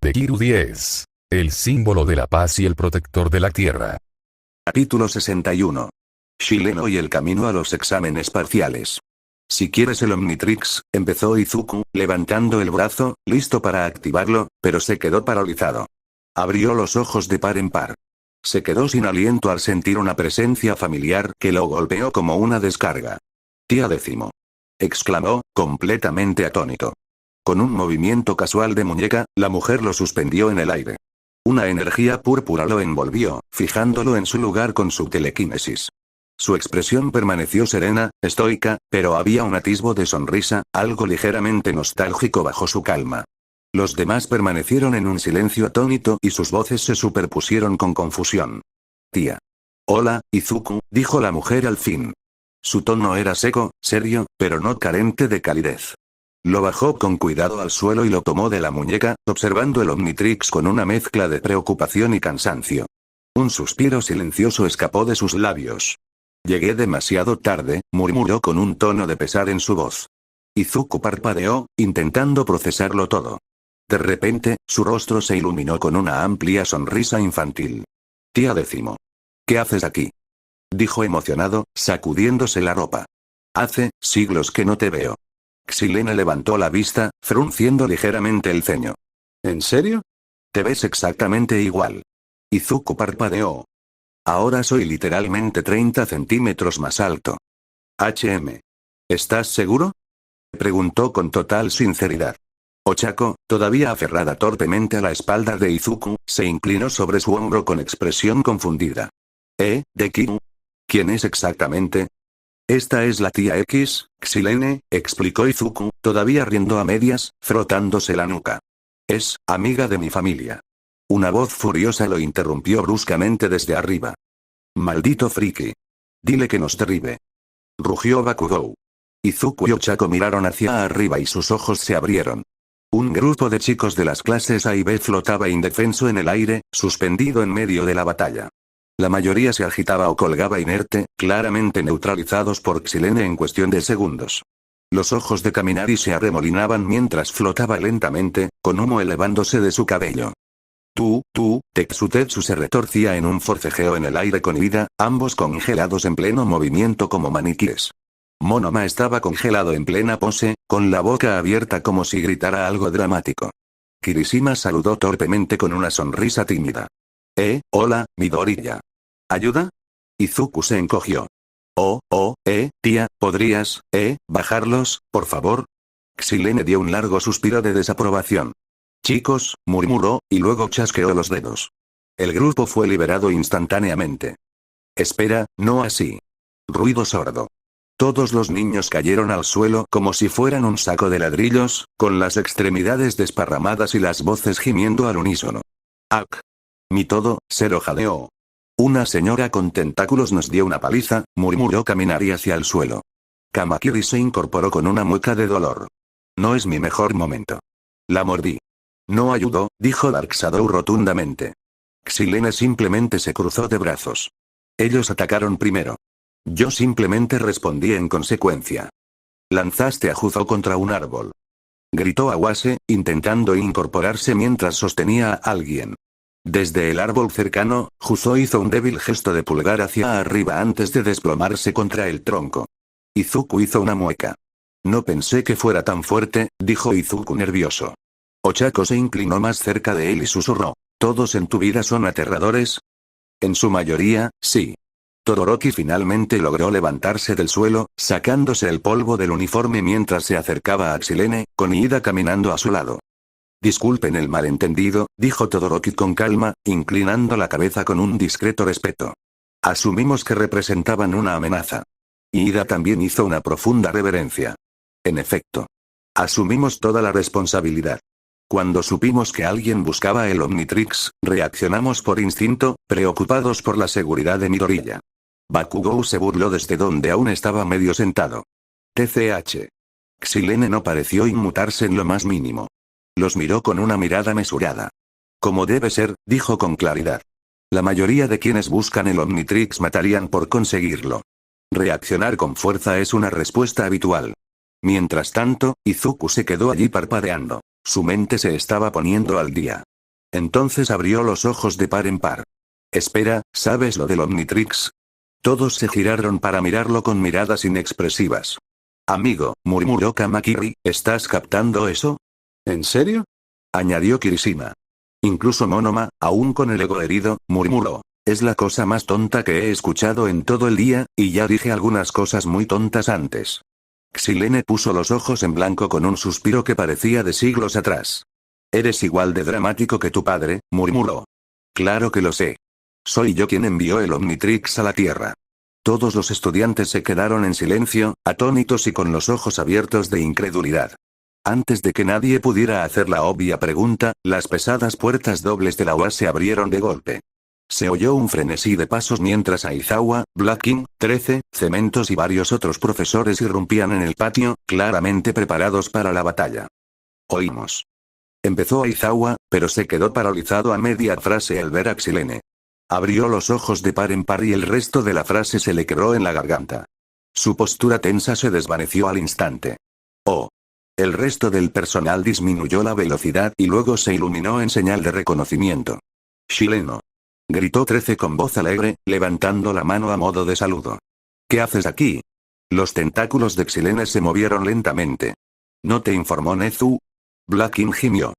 de Kiru 10. El símbolo de la paz y el protector de la tierra. Capítulo 61. Shileno y el camino a los exámenes parciales. Si quieres el Omnitrix, empezó Izuku, levantando el brazo, listo para activarlo, pero se quedó paralizado. Abrió los ojos de par en par. Se quedó sin aliento al sentir una presencia familiar que lo golpeó como una descarga. Tía Décimo. Exclamó, completamente atónito. Con un movimiento casual de muñeca, la mujer lo suspendió en el aire. Una energía púrpura lo envolvió, fijándolo en su lugar con su telequinesis. Su expresión permaneció serena, estoica, pero había un atisbo de sonrisa, algo ligeramente nostálgico bajo su calma. Los demás permanecieron en un silencio atónito y sus voces se superpusieron con confusión. Tía. Hola, Izuku, dijo la mujer al fin. Su tono era seco, serio, pero no carente de calidez. Lo bajó con cuidado al suelo y lo tomó de la muñeca, observando el Omnitrix con una mezcla de preocupación y cansancio. Un suspiro silencioso escapó de sus labios. Llegué demasiado tarde, murmuró con un tono de pesar en su voz. Izuku parpadeó, intentando procesarlo todo. De repente, su rostro se iluminó con una amplia sonrisa infantil. Tía Décimo. ¿Qué haces aquí? Dijo emocionado, sacudiéndose la ropa. Hace siglos que no te veo. Xilena levantó la vista, frunciendo ligeramente el ceño. ¿En serio? Te ves exactamente igual. Izuku parpadeó. Ahora soy literalmente 30 centímetros más alto. ¿Estás seguro? Preguntó con total sinceridad. Ochako, todavía aferrada torpemente a la espalda de Izuku, se inclinó sobre su hombro con expresión confundida. ¿De Kiru? ¿Quién es exactamente? Esta es la tía X, Xilene, explicó Izuku, todavía riendo a medias, frotándose la nuca. Es amiga de mi familia. Una voz furiosa lo interrumpió bruscamente desde arriba. Maldito friki. Dile que nos derribe. Rugió Bakugou. Izuku y Ochako miraron hacia arriba y sus ojos se abrieron. Un grupo de chicos de las clases A y B flotaba indefenso en el aire, suspendido en medio de la batalla. La mayoría se agitaba o colgaba inerte, claramente neutralizados por Xilene en cuestión de segundos. Los ojos de Kaminari se arremolinaban mientras flotaba lentamente, con humo elevándose de su cabello. Tetsu se retorcía en un forcejeo en el aire con Ida, ambos congelados en pleno movimiento como maniquíes. Monoma estaba congelado en plena pose, con la boca abierta como si gritara algo dramático. Kirishima saludó torpemente con una sonrisa tímida. Hola, Midoriya. ¿Ayuda? Izuku se encogió. Tía, ¿podrías, bajarlos, por favor? Xilene dio un largo suspiro de desaprobación. Chicos, murmuró, y luego chasqueó los dedos. El grupo fue liberado instantáneamente. Espera, no así. Ruido sordo. Todos los niños cayeron al suelo como si fueran un saco de ladrillos, con las extremidades desparramadas y las voces gimiendo al unísono. ¡Ak! Mi todo, Zero jadeó. Una señora con tentáculos nos dio una paliza, murmuró Kaminari hacia el suelo. Kamakiri se incorporó con una mueca de dolor. No es mi mejor momento. La mordí. No ayudó, dijo Dark Shadow rotundamente. Xilene simplemente se cruzó de brazos. Ellos atacaron primero. Yo simplemente respondí en consecuencia. Lanzaste a Juzo contra un árbol. Gritó Awase, intentando incorporarse mientras sostenía a alguien. Desde el árbol cercano, Juzo hizo un débil gesto de pulgar hacia arriba antes de desplomarse contra el tronco. Izuku hizo una mueca. No pensé que fuera tan fuerte, dijo Izuku nervioso. Ochako se inclinó más cerca de él y susurró. ¿Todos en tu vida son aterradores? En su mayoría, sí. Todoroki finalmente logró levantarse del suelo, sacándose el polvo del uniforme mientras se acercaba a Xilene, con Ida caminando a su lado. Disculpen el malentendido, dijo Todoroki con calma, inclinando la cabeza con un discreto respeto. Asumimos que representaban una amenaza. Ida también hizo una profunda reverencia. En efecto. Asumimos toda la responsabilidad. Cuando supimos que alguien buscaba el Omnitrix, reaccionamos por instinto, preocupados por la seguridad de Midoriya. Bakugou se burló desde donde aún estaba medio sentado. TCH. Xilene no pareció inmutarse en lo más mínimo. Los miró con una mirada mesurada. Como debe ser, dijo con claridad. La mayoría de quienes buscan el Omnitrix matarían por conseguirlo. Reaccionar con fuerza es una respuesta habitual. Mientras tanto, Izuku se quedó allí parpadeando. Su mente se estaba poniendo al día. Entonces abrió los ojos de par en par. Espera, ¿sabes lo del Omnitrix? Todos se giraron para mirarlo con miradas inexpresivas. Amigo, murmuró Kamakiri, ¿estás captando eso? ¿En serio? Añadió Kirishima. Incluso Monoma, aún con el ego herido, murmuró. Es la cosa más tonta que he escuchado en todo el día, y ya dije algunas cosas muy tontas antes. Xilene puso los ojos en blanco con un suspiro que parecía de siglos atrás. Eres igual de dramático que tu padre, murmuró. Claro que lo sé. Soy yo quien envió el Omnitrix a la Tierra. Todos los estudiantes se quedaron en silencio, atónitos y con los ojos abiertos de incredulidad. Antes de que nadie pudiera hacer la obvia pregunta, las pesadas puertas dobles de la UAS se abrieron de golpe. Se oyó un frenesí de pasos mientras Aizawa, Black King, 13, Cementos y varios otros profesores irrumpían en el patio, claramente preparados para la batalla. Oímos. Empezó Aizawa, pero se quedó paralizado a media frase al ver a Xilene. Abrió los ojos de par en par y el resto de la frase se le quebró en la garganta. Su postura tensa se desvaneció al instante. Oh. El resto del personal disminuyó la velocidad y luego se iluminó en señal de reconocimiento. Chileno. Gritó 13 con voz alegre, levantando la mano a modo de saludo. ¿Qué haces aquí? Los tentáculos de Xilene se movieron lentamente. ¿No te informó Nezu? Black King gimió.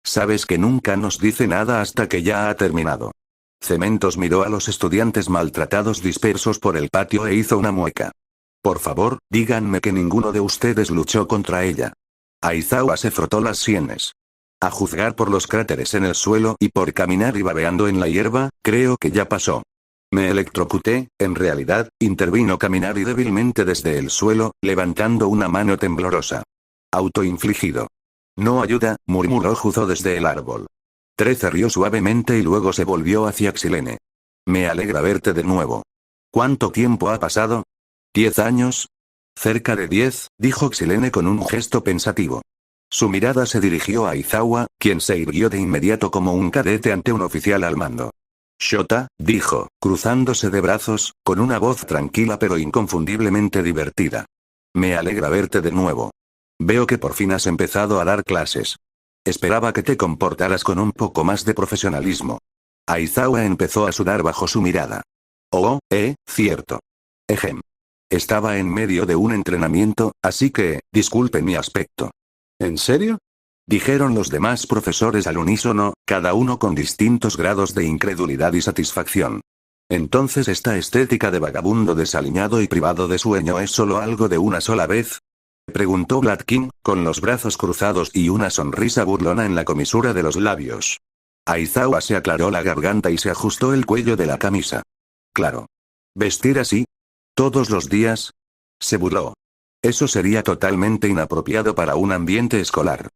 Sabes que nunca nos dice nada hasta que ya ha terminado. Cementos miró a los estudiantes maltratados dispersos por el patio e hizo una mueca. Por favor, díganme que ninguno de ustedes luchó contra ella. Aizawa se frotó las sienes. A juzgar por los cráteres en el suelo y por caminar y babeando en la hierba, creo que ya pasó. Me electrocuté, en realidad, intervino Kaminari débilmente desde el suelo, levantando una mano temblorosa. Autoinfligido. No ayuda, murmuró Juzo desde el árbol. 13 rió suavemente y luego se volvió hacia Xilene. Me alegra verte de nuevo. ¿Cuánto tiempo ha pasado? ¿10 años? Cerca de 10, dijo Xilene con un gesto pensativo. Su mirada se dirigió a Aizawa, quien se irguió de inmediato como un cadete ante un oficial al mando. Shota, dijo, cruzándose de brazos, con una voz tranquila pero inconfundiblemente divertida. Me alegra verte de nuevo. Veo que por fin has empezado a dar clases. Esperaba que te comportaras con un poco más de profesionalismo. Aizawa empezó a sudar bajo su mirada. Oh, cierto. Ejem. Estaba en medio de un entrenamiento, así que, disculpe mi aspecto. ¿En serio? Dijeron los demás profesores al unísono, cada uno con distintos grados de incredulidad y satisfacción. ¿Entonces esta estética de vagabundo desaliñado y privado de sueño es solo algo de una sola vez? Preguntó Black King, con los brazos cruzados y una sonrisa burlona en la comisura de los labios. Aizawa se aclaró la garganta y se ajustó el cuello de la camisa. Claro. ¿Vestir así? ¿Todos los días? Se burló. Eso sería totalmente inapropiado para un ambiente escolar.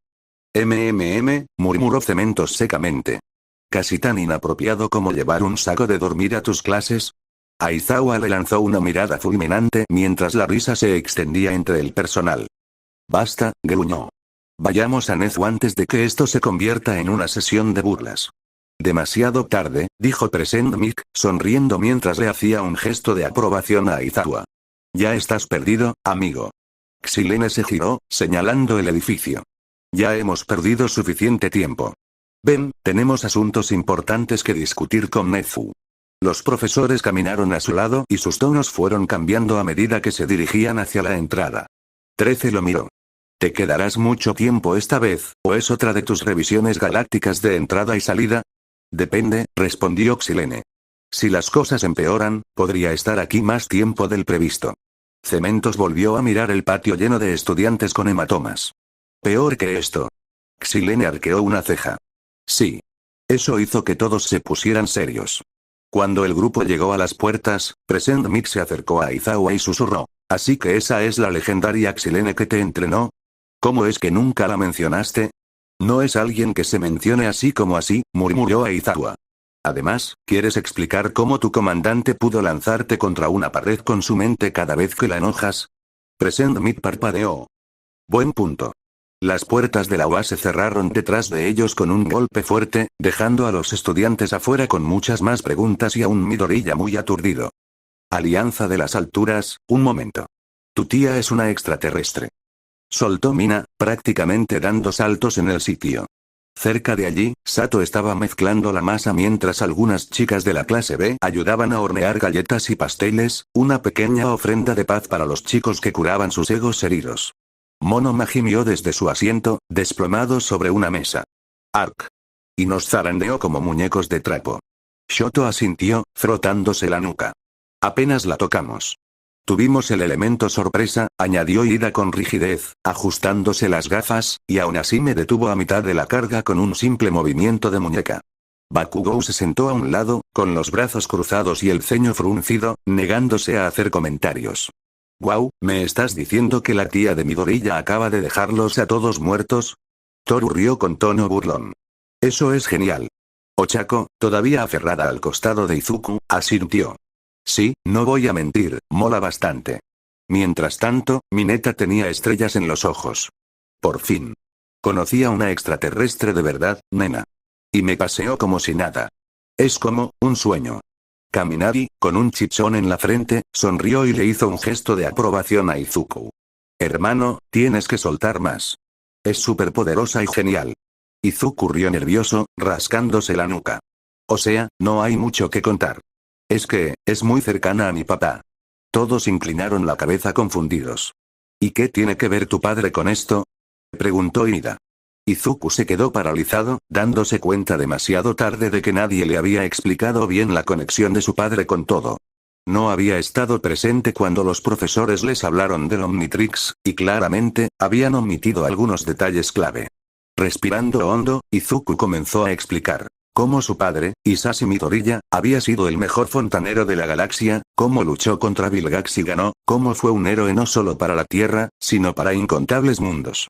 Murmuró Cementos secamente. Casi tan inapropiado como llevar un saco de dormir a tus clases. Aizawa le lanzó una mirada fulminante mientras la risa se extendía entre el personal. Basta, gruñó. Vayamos a Nezu antes de que esto se convierta en una sesión de burlas. Demasiado tarde, dijo Present Mic, sonriendo mientras le hacía un gesto de aprobación a Aizawa. Ya estás perdido, amigo. Xilene se giró, señalando el edificio. Ya hemos perdido suficiente tiempo. Ven, tenemos asuntos importantes que discutir con Nezu. Los profesores caminaron a su lado y sus tonos fueron cambiando a medida que se dirigían hacia la entrada. 13 lo miró. ¿Te quedarás mucho tiempo esta vez, o es otra de tus revisiones galácticas de entrada y salida? Depende, respondió Xilene. Si las cosas empeoran, podría estar aquí más tiempo del previsto. Cementos volvió a mirar el patio lleno de estudiantes con hematomas. Peor que esto. Xilene arqueó una ceja. Sí. Eso hizo que todos se pusieran serios. Cuando el grupo llegó a las puertas, Present Mic se acercó a Aizawa y susurró. ¿Así que esa es la legendaria Xilene que te entrenó? ¿Cómo es que nunca la mencionaste? No es alguien que se mencione así como así, murmuró Aizawa. Además, ¿quieres explicar cómo tu comandante pudo lanzarte contra una pared con su mente cada vez que la enojas? Present Mic parpadeó. Buen punto. Las puertas de la UAS se cerraron detrás de ellos con un golpe fuerte, dejando a los estudiantes afuera con muchas más preguntas y a un Midoriya muy aturdido. Alianza de las alturas, un momento. Tu tía es una extraterrestre. Soltó Mina, prácticamente dando saltos en el sitio. Cerca de allí, Sato estaba mezclando la masa mientras algunas chicas de la clase B ayudaban a hornear galletas y pasteles, una pequeña ofrenda de paz para los chicos que curaban sus egos heridos. Monoma gimió desde su asiento, desplomado sobre una mesa. Ark. Y nos zarandeó como muñecos de trapo. Shoto asintió, frotándose la nuca. Apenas la tocamos. Tuvimos el elemento sorpresa, añadió Ida con rigidez, ajustándose las gafas, y aún así me detuvo a mitad de la carga con un simple movimiento de muñeca. Bakugou se sentó a un lado, con los brazos cruzados y el ceño fruncido, negándose a hacer comentarios. «Guau, ¿me estás diciendo que la tía de Midoriya acaba de dejarlos a todos muertos?» Toru rió con tono burlón. «Eso es genial». Ochako, todavía aferrada al costado de Izuku, asintió. «Sí, no voy a mentir, mola bastante». Mientras tanto, Mineta tenía estrellas en los ojos. Por fin. Conocí a una extraterrestre de verdad, nena. Y me paseó como si nada. Es como un sueño. Kaminari, con un chichón en la frente, sonrió y le hizo un gesto de aprobación a Izuku. «Hermano, tienes que soltar más. Es superpoderosa y genial». Izuku rió nervioso, rascándose la nuca. «O sea, no hay mucho que contar. Es que, es muy cercana a mi papá». Todos inclinaron la cabeza confundidos. «¿Y qué tiene que ver tu padre con esto?», preguntó Ida. Izuku se quedó paralizado, dándose cuenta demasiado tarde de que nadie le había explicado bien la conexión de su padre con todo. No había estado presente cuando los profesores les hablaron del Omnitrix, y claramente, habían omitido algunos detalles clave. Respirando hondo, Izuku comenzó a explicar cómo su padre, Hisashi Midoriya, había sido el mejor fontanero de la galaxia, cómo luchó contra Vilgax y ganó, cómo fue un héroe no solo para la Tierra, sino para incontables mundos.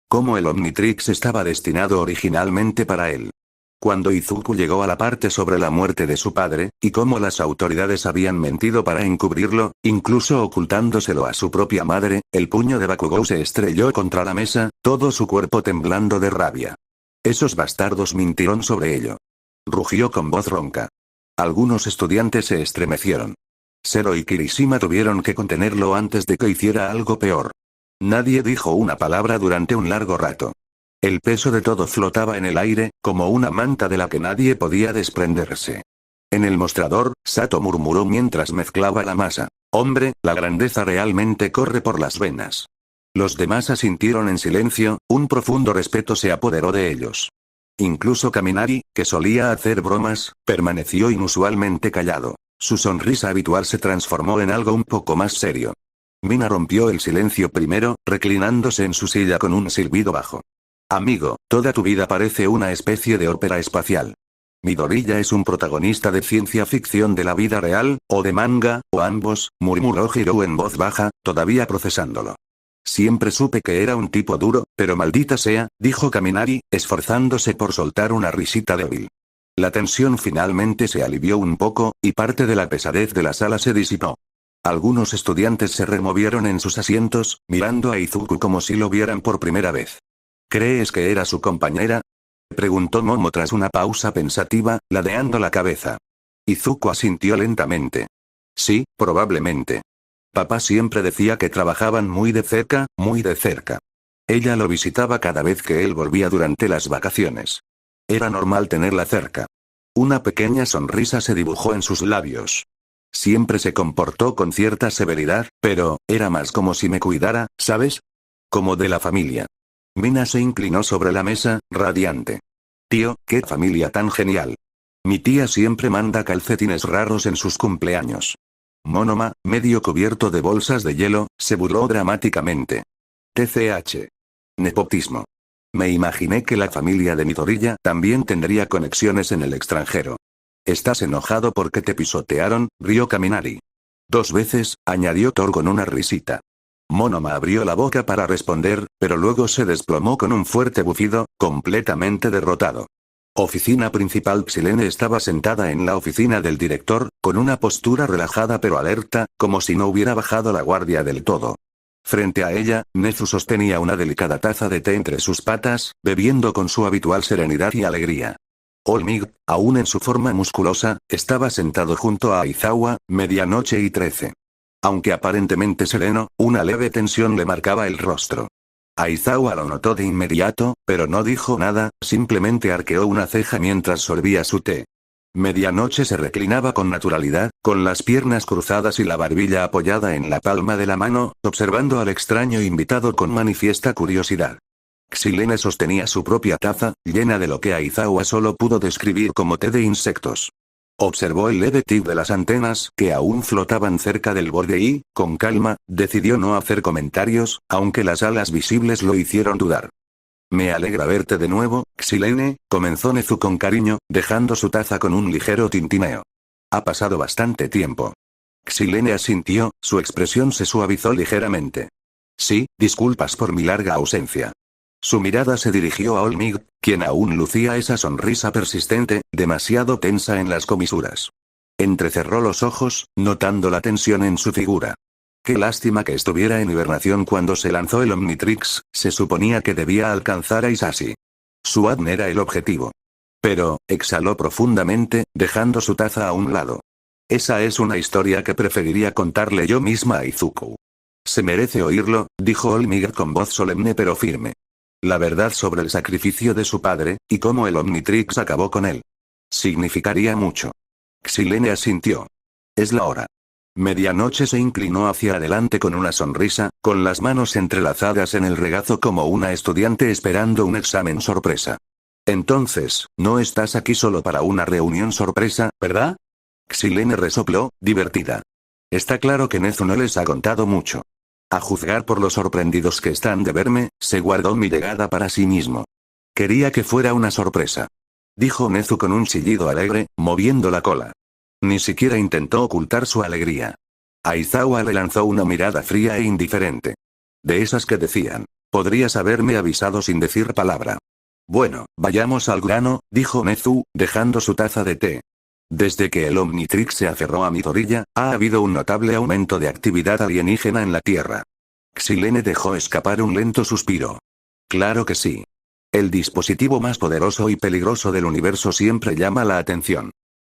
Cómo el Omnitrix estaba destinado originalmente para él. Cuando Izuku llegó a la parte sobre la muerte de su padre, y cómo las autoridades habían mentido para encubrirlo, incluso ocultándoselo a su propia madre, el puño de Bakugou se estrelló contra la mesa, todo su cuerpo temblando de rabia. «Esos bastardos mintieron sobre ello», rugió con voz ronca. Algunos estudiantes se estremecieron. Zero y Kirishima tuvieron que contenerlo antes de que hiciera algo peor. Nadie dijo una palabra durante un largo rato. El peso de todo flotaba en el aire, como una manta de la que nadie podía desprenderse. En el mostrador, Sato murmuró mientras mezclaba la masa. «Hombre, la grandeza realmente corre por las venas». Los demás asintieron en silencio, un profundo respeto se apoderó de ellos. Incluso Kaminari, que solía hacer bromas, permaneció inusualmente callado. Su sonrisa habitual se transformó en algo un poco más serio. Mina rompió el silencio primero, reclinándose en su silla con un silbido bajo. «Amigo, toda tu vida parece una especie de ópera espacial. Midoriya es un protagonista de ciencia ficción de la vida real, o de manga, o ambos», murmuró Hiro en voz baja, todavía procesándolo. «Siempre supe que era un tipo duro, pero maldita sea», dijo Kaminari, esforzándose por soltar una risita débil. La tensión finalmente se alivió un poco, y parte de la pesadez de la sala se disipó. Algunos estudiantes se removieron en sus asientos, mirando a Izuku como si lo vieran por primera vez. «¿Crees que era su compañera?», preguntó Momo tras una pausa pensativa, ladeando la cabeza. Izuku asintió lentamente. «Sí, probablemente. Papá siempre decía que trabajaban muy de cerca, muy de cerca. Ella lo visitaba cada vez que él volvía durante las vacaciones. Era normal tenerla cerca». Una pequeña sonrisa se dibujó en sus labios. «Siempre se comportó con cierta severidad, pero, era más como si me cuidara, ¿sabes? Como de la familia». Mina se inclinó sobre la mesa, radiante. «Tío, qué familia tan genial. Mi tía siempre manda calcetines raros en sus cumpleaños». Monoma, medio cubierto de bolsas de hielo, se burló dramáticamente. «TCH. Nepotismo. Me imaginé que la familia de Midoriya también tendría conexiones en el extranjero». «¿Estás enojado porque te pisotearon?», rió Kaminari. «2 veces», añadió Thor con una risita. Monoma abrió la boca para responder, pero luego se desplomó con un fuerte bufido, completamente derrotado. Oficina principal. Xilene estaba sentada en la oficina del director, con una postura relajada pero alerta, como si no hubiera bajado la guardia del todo. Frente a ella, Nezu sostenía una delicada taza de té entre sus patas, bebiendo con su habitual serenidad y alegría. Olmig, aún en su forma musculosa, estaba sentado junto a Aizawa, 12:13. Aunque aparentemente sereno, una leve tensión le marcaba el rostro. Aizawa lo notó de inmediato, pero no dijo nada, simplemente arqueó una ceja mientras sorbía su té. Medianoche se reclinaba con naturalidad, con las piernas cruzadas y la barbilla apoyada en la palma de la mano, observando al extraño invitado con manifiesta curiosidad. Xilene sostenía su propia taza, llena de lo que Aizawa solo pudo describir como té de insectos. Observó el leve tic de las antenas que aún flotaban cerca del borde y, con calma, decidió no hacer comentarios, aunque las alas visibles lo hicieron dudar. Me alegra verte de nuevo, Xilene, comenzó Nezu con cariño, dejando su taza con un ligero tintineo. Ha pasado bastante tiempo. Xilene asintió, su expresión se suavizó ligeramente. Sí, disculpas por mi larga ausencia. Su mirada se dirigió a Olmig, quien aún lucía esa sonrisa persistente, demasiado tensa en las comisuras. Entrecerró los ojos, notando la tensión en su figura. Qué lástima que estuviera en hibernación cuando se lanzó el Omnitrix, se suponía que debía alcanzar a Isashi. Suadn era el objetivo. Pero, exhaló profundamente, dejando su taza a un lado. Esa es una historia que preferiría contarle yo misma a Izuku. Se merece oírlo, dijo Olmig con voz solemne pero firme. La verdad sobre el sacrificio de su padre, y cómo el Omnitrix acabó con él. Significaría mucho. Xilene asintió. Es la hora. Medianoche se inclinó hacia adelante con una sonrisa, con las manos entrelazadas en el regazo como una estudiante esperando un examen sorpresa. Entonces, no estás aquí solo para una reunión sorpresa, ¿verdad? Xilene resopló, divertida. Está claro que Nezu no les ha contado mucho. A juzgar por lo sorprendidos que están de verme, se guardó mi llegada para sí mismo. Quería que fuera una sorpresa. Dijo Nezu con un chillido alegre, moviendo la cola. Ni siquiera intentó ocultar su alegría. Aizawa le lanzó una mirada fría e indiferente. De esas que decían, podrías haberme avisado sin decir palabra. Bueno, vayamos al grano, dijo Nezu, dejando su taza de té. Desde que el Omnitrix se aferró a Midoriya, ha habido un notable aumento de actividad alienígena en la Tierra. Xilene dejó escapar un lento suspiro. Claro que sí. El dispositivo más poderoso y peligroso del universo siempre llama la atención.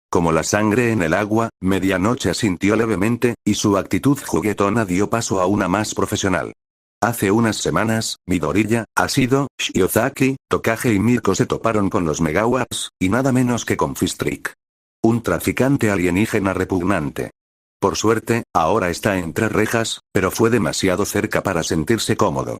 Como la sangre en el agua, Medianoche asintió levemente, y su actitud juguetona dio paso a una más profesional. Hace unas semanas, Midoriya, Ashido, Shiozaki, Tokage y Mirko se toparon con los Megawars, y nada menos que con Fistrick. Un traficante alienígena repugnante. Por suerte, ahora está entre rejas, pero fue demasiado cerca para sentirse cómodo.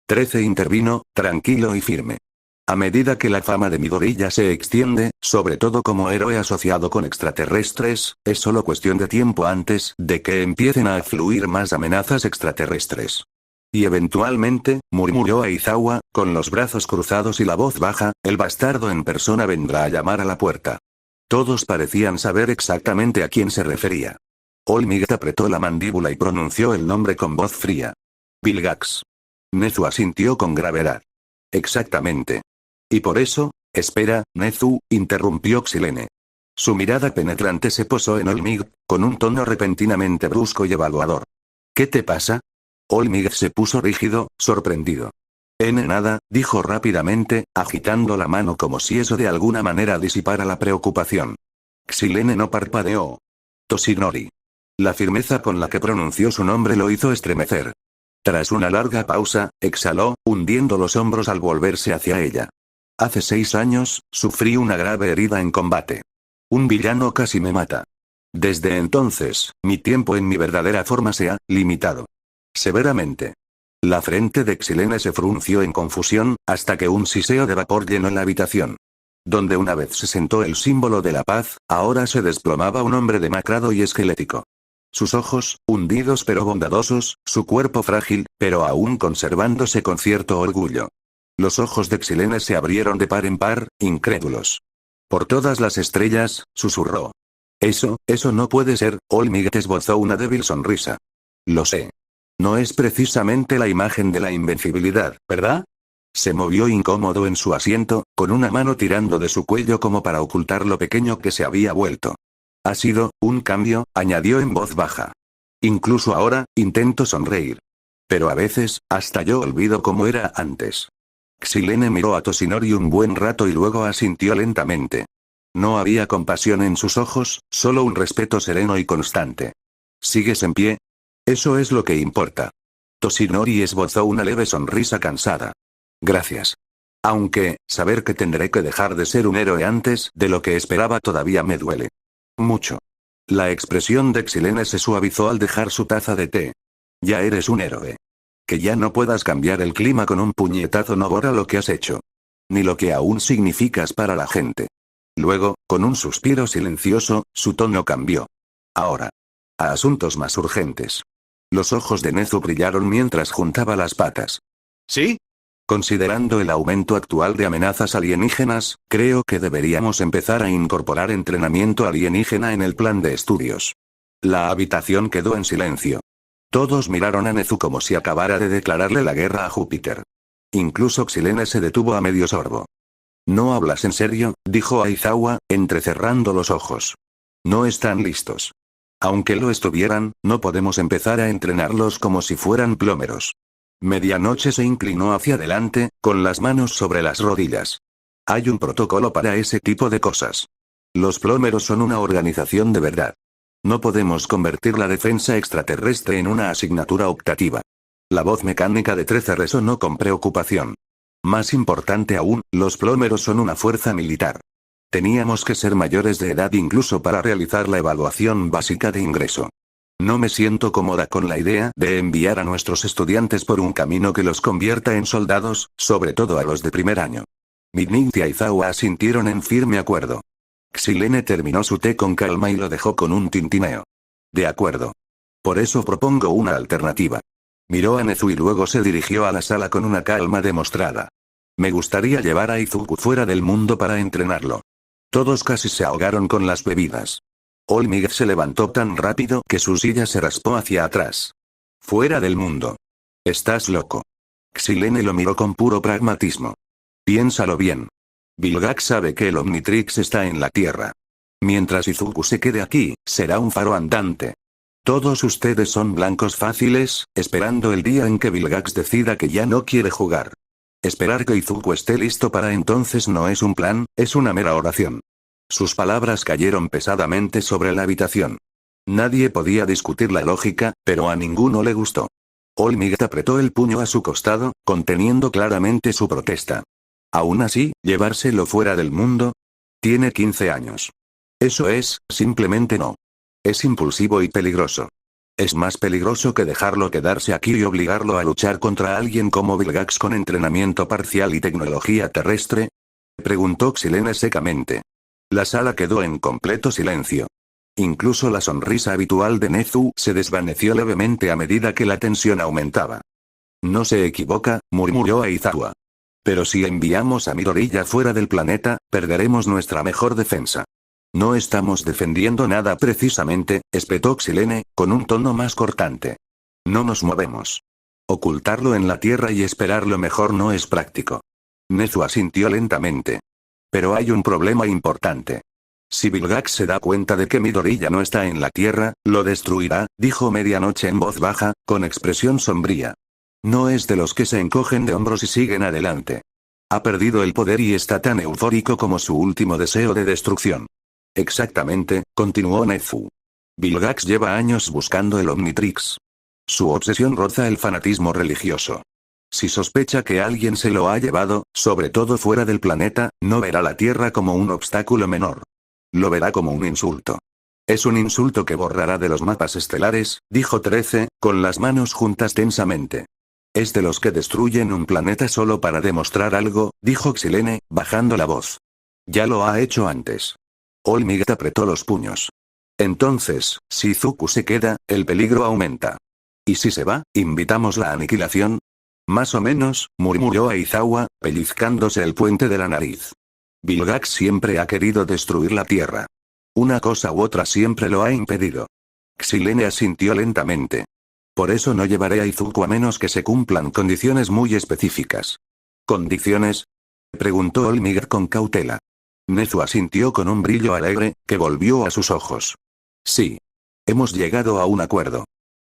13 intervino, tranquilo y firme. A medida que la fama de Midoriya se extiende, sobre todo como héroe asociado con extraterrestres, es solo cuestión de tiempo antes de que empiecen a afluir más amenazas extraterrestres. Y eventualmente, murmuró Aizawa, con los brazos cruzados y la voz baja, el bastardo en persona vendrá a llamar a la puerta. Todos parecían saber exactamente a quién se refería. Olmig apretó la mandíbula y pronunció el nombre con voz fría. Vilgax. Nezu asintió con gravedad. Exactamente. Y por eso, espera, Nezu, interrumpió Xilene. Su mirada penetrante se posó en Olmig, con un tono repentinamente brusco y evaluador. ¿Qué te pasa? Olmig se puso rígido, sorprendido. Nada, dijo rápidamente, agitando la mano como si eso de alguna manera disipara la preocupación. Xilene no parpadeó. Toshinori. La firmeza con la que pronunció su nombre lo hizo estremecer. Tras una larga pausa, exhaló, hundiendo los hombros al volverse hacia ella. Hace 6 años, sufrí una grave herida en combate. Un villano casi me mata. Desde entonces, mi tiempo en mi verdadera forma se ha limitado. Severamente. La frente de Xilene se frunció en confusión, hasta que un siseo de vapor llenó la habitación. Donde una vez se sentó el símbolo de la paz, ahora se desplomaba un hombre demacrado y esquelético. Sus ojos, hundidos pero bondadosos, su cuerpo frágil, pero aún conservándose con cierto orgullo. Los ojos de Xilene se abrieron de par en par, incrédulos. Por todas las estrellas, susurró. Eso no puede ser, Olmig esbozó una débil sonrisa. Lo sé. No es precisamente la imagen de la invencibilidad, ¿verdad? Se movió incómodo en su asiento, con una mano tirando de su cuello como para ocultar lo pequeño que se había vuelto. Ha sido un cambio, añadió en voz baja. Incluso ahora, intento sonreír. Pero a veces, hasta yo olvido cómo era antes. Xilene miró a Toshinori un buen rato y luego asintió lentamente. No había compasión en sus ojos, solo un respeto sereno y constante. ¿Sigues en pie? Eso es lo que importa. Toshinori esbozó una leve sonrisa cansada. Gracias. Aunque, saber que tendré que dejar de ser un héroe antes de lo que esperaba todavía me duele. Mucho. La expresión de Xilene se suavizó al dejar su taza de té. Ya eres un héroe. Que ya no puedas cambiar el clima con un puñetazo no borra lo que has hecho. Ni lo que aún significas para la gente. Luego, con un suspiro silencioso, su tono cambió. Ahora. A asuntos más urgentes. Los ojos de Nezu brillaron mientras juntaba las patas. ¿Sí? Considerando el aumento actual de amenazas alienígenas, creo que deberíamos empezar a incorporar entrenamiento alienígena en el plan de estudios. La habitación quedó en silencio. Todos miraron a Nezu como si acabara de declararle la guerra a Júpiter. Incluso Xilene se detuvo a medio sorbo. ¿No hablas en serio?, dijo Aizawa, entrecerrando los ojos. No están listos. Aunque lo estuvieran, no podemos empezar a entrenarlos como si fueran plómeros. Medianoche se inclinó hacia adelante, con las manos sobre las rodillas. Hay un protocolo para ese tipo de cosas. Los plómeros son una organización de verdad. No podemos convertir la defensa extraterrestre en una asignatura optativa. La voz mecánica de 13 resonó con preocupación. Más importante aún, los plómeros son una fuerza militar. Teníamos que ser mayores de edad incluso para realizar la evaluación básica de ingreso. No me siento cómoda con la idea de enviar a nuestros estudiantes por un camino que los convierta en soldados, sobre todo a los de primer año. Midnight y Aizawa asintieron en firme acuerdo. Xilene terminó su té con calma y lo dejó con un tintineo. De acuerdo. Por eso propongo una alternativa. Miró a Nezu y luego se dirigió a la sala con una calma demostrada. Me gustaría llevar a Izuku fuera del mundo para entrenarlo. Todos casi se ahogaron con las bebidas. Olmig se levantó tan rápido que su silla se raspó hacia atrás. Fuera del mundo. Estás loco. Xilene lo miró con puro pragmatismo. Piénsalo bien. Vilgax sabe que el Omnitrix está en la Tierra. Mientras Izuku se quede aquí, será un faro andante. Todos ustedes son blancos fáciles, esperando el día en que Vilgax decida que ya no quiere jugar. Esperar que Izuku esté listo para entonces no es un plan, es una mera oración. Sus palabras cayeron pesadamente sobre la habitación. Nadie podía discutir la lógica, pero a ninguno le gustó. Olmig apretó el puño a su costado, conteniendo claramente su protesta. Aún así, ¿llevárselo fuera del mundo? Tiene 15 años. Eso es, simplemente no. Es impulsivo y peligroso. ¿Es más peligroso que dejarlo quedarse aquí y obligarlo a luchar contra alguien como Vilgax con entrenamiento parcial y tecnología terrestre? Preguntó Xilene secamente. La sala quedó en completo silencio. Incluso la sonrisa habitual de Nezu se desvaneció levemente a medida que la tensión aumentaba. No se equivoca, murmuró Aizawa. Pero si enviamos a Midoriya fuera del planeta, perderemos nuestra mejor defensa. No estamos defendiendo nada precisamente, espetó Xilene, con un tono más cortante. No nos movemos. Ocultarlo en la tierra y esperar lo mejor no es práctico. Nezu asintió lentamente. Pero hay un problema importante. Si Vilgax se da cuenta de que Midoriya no está en la tierra, lo destruirá, dijo Medianoche en voz baja, con expresión sombría. No es de los que se encogen de hombros y siguen adelante. Ha perdido el poder y está tan eufórico como su último deseo de destrucción. Exactamente, continuó Nezu. Vilgax lleva años buscando el Omnitrix. Su obsesión roza el fanatismo religioso. Si sospecha que alguien se lo ha llevado, sobre todo fuera del planeta, no verá la Tierra como un obstáculo menor. Lo verá como un insulto. Es un insulto que borrará de los mapas estelares, dijo 13, con las manos juntas tensamente. Es de los que destruyen un planeta solo para demostrar algo, dijo Xilene, bajando la voz. Ya lo ha hecho antes. Olmig apretó los puños. Entonces, si Izuku se queda, el peligro aumenta. ¿Y si se va, invitamos la aniquilación? Más o menos, murmuró Aizawa, pellizcándose el puente de la nariz. Vilgax siempre ha querido destruir la Tierra. Una cosa u otra siempre lo ha impedido. Xilene asintió lentamente. Por eso no llevaré a Izuku a menos que se cumplan condiciones muy específicas. ¿Condiciones? Preguntó Olmig con cautela. Nezu asintió con un brillo alegre, que volvió a sus ojos. Sí. Hemos llegado a un acuerdo.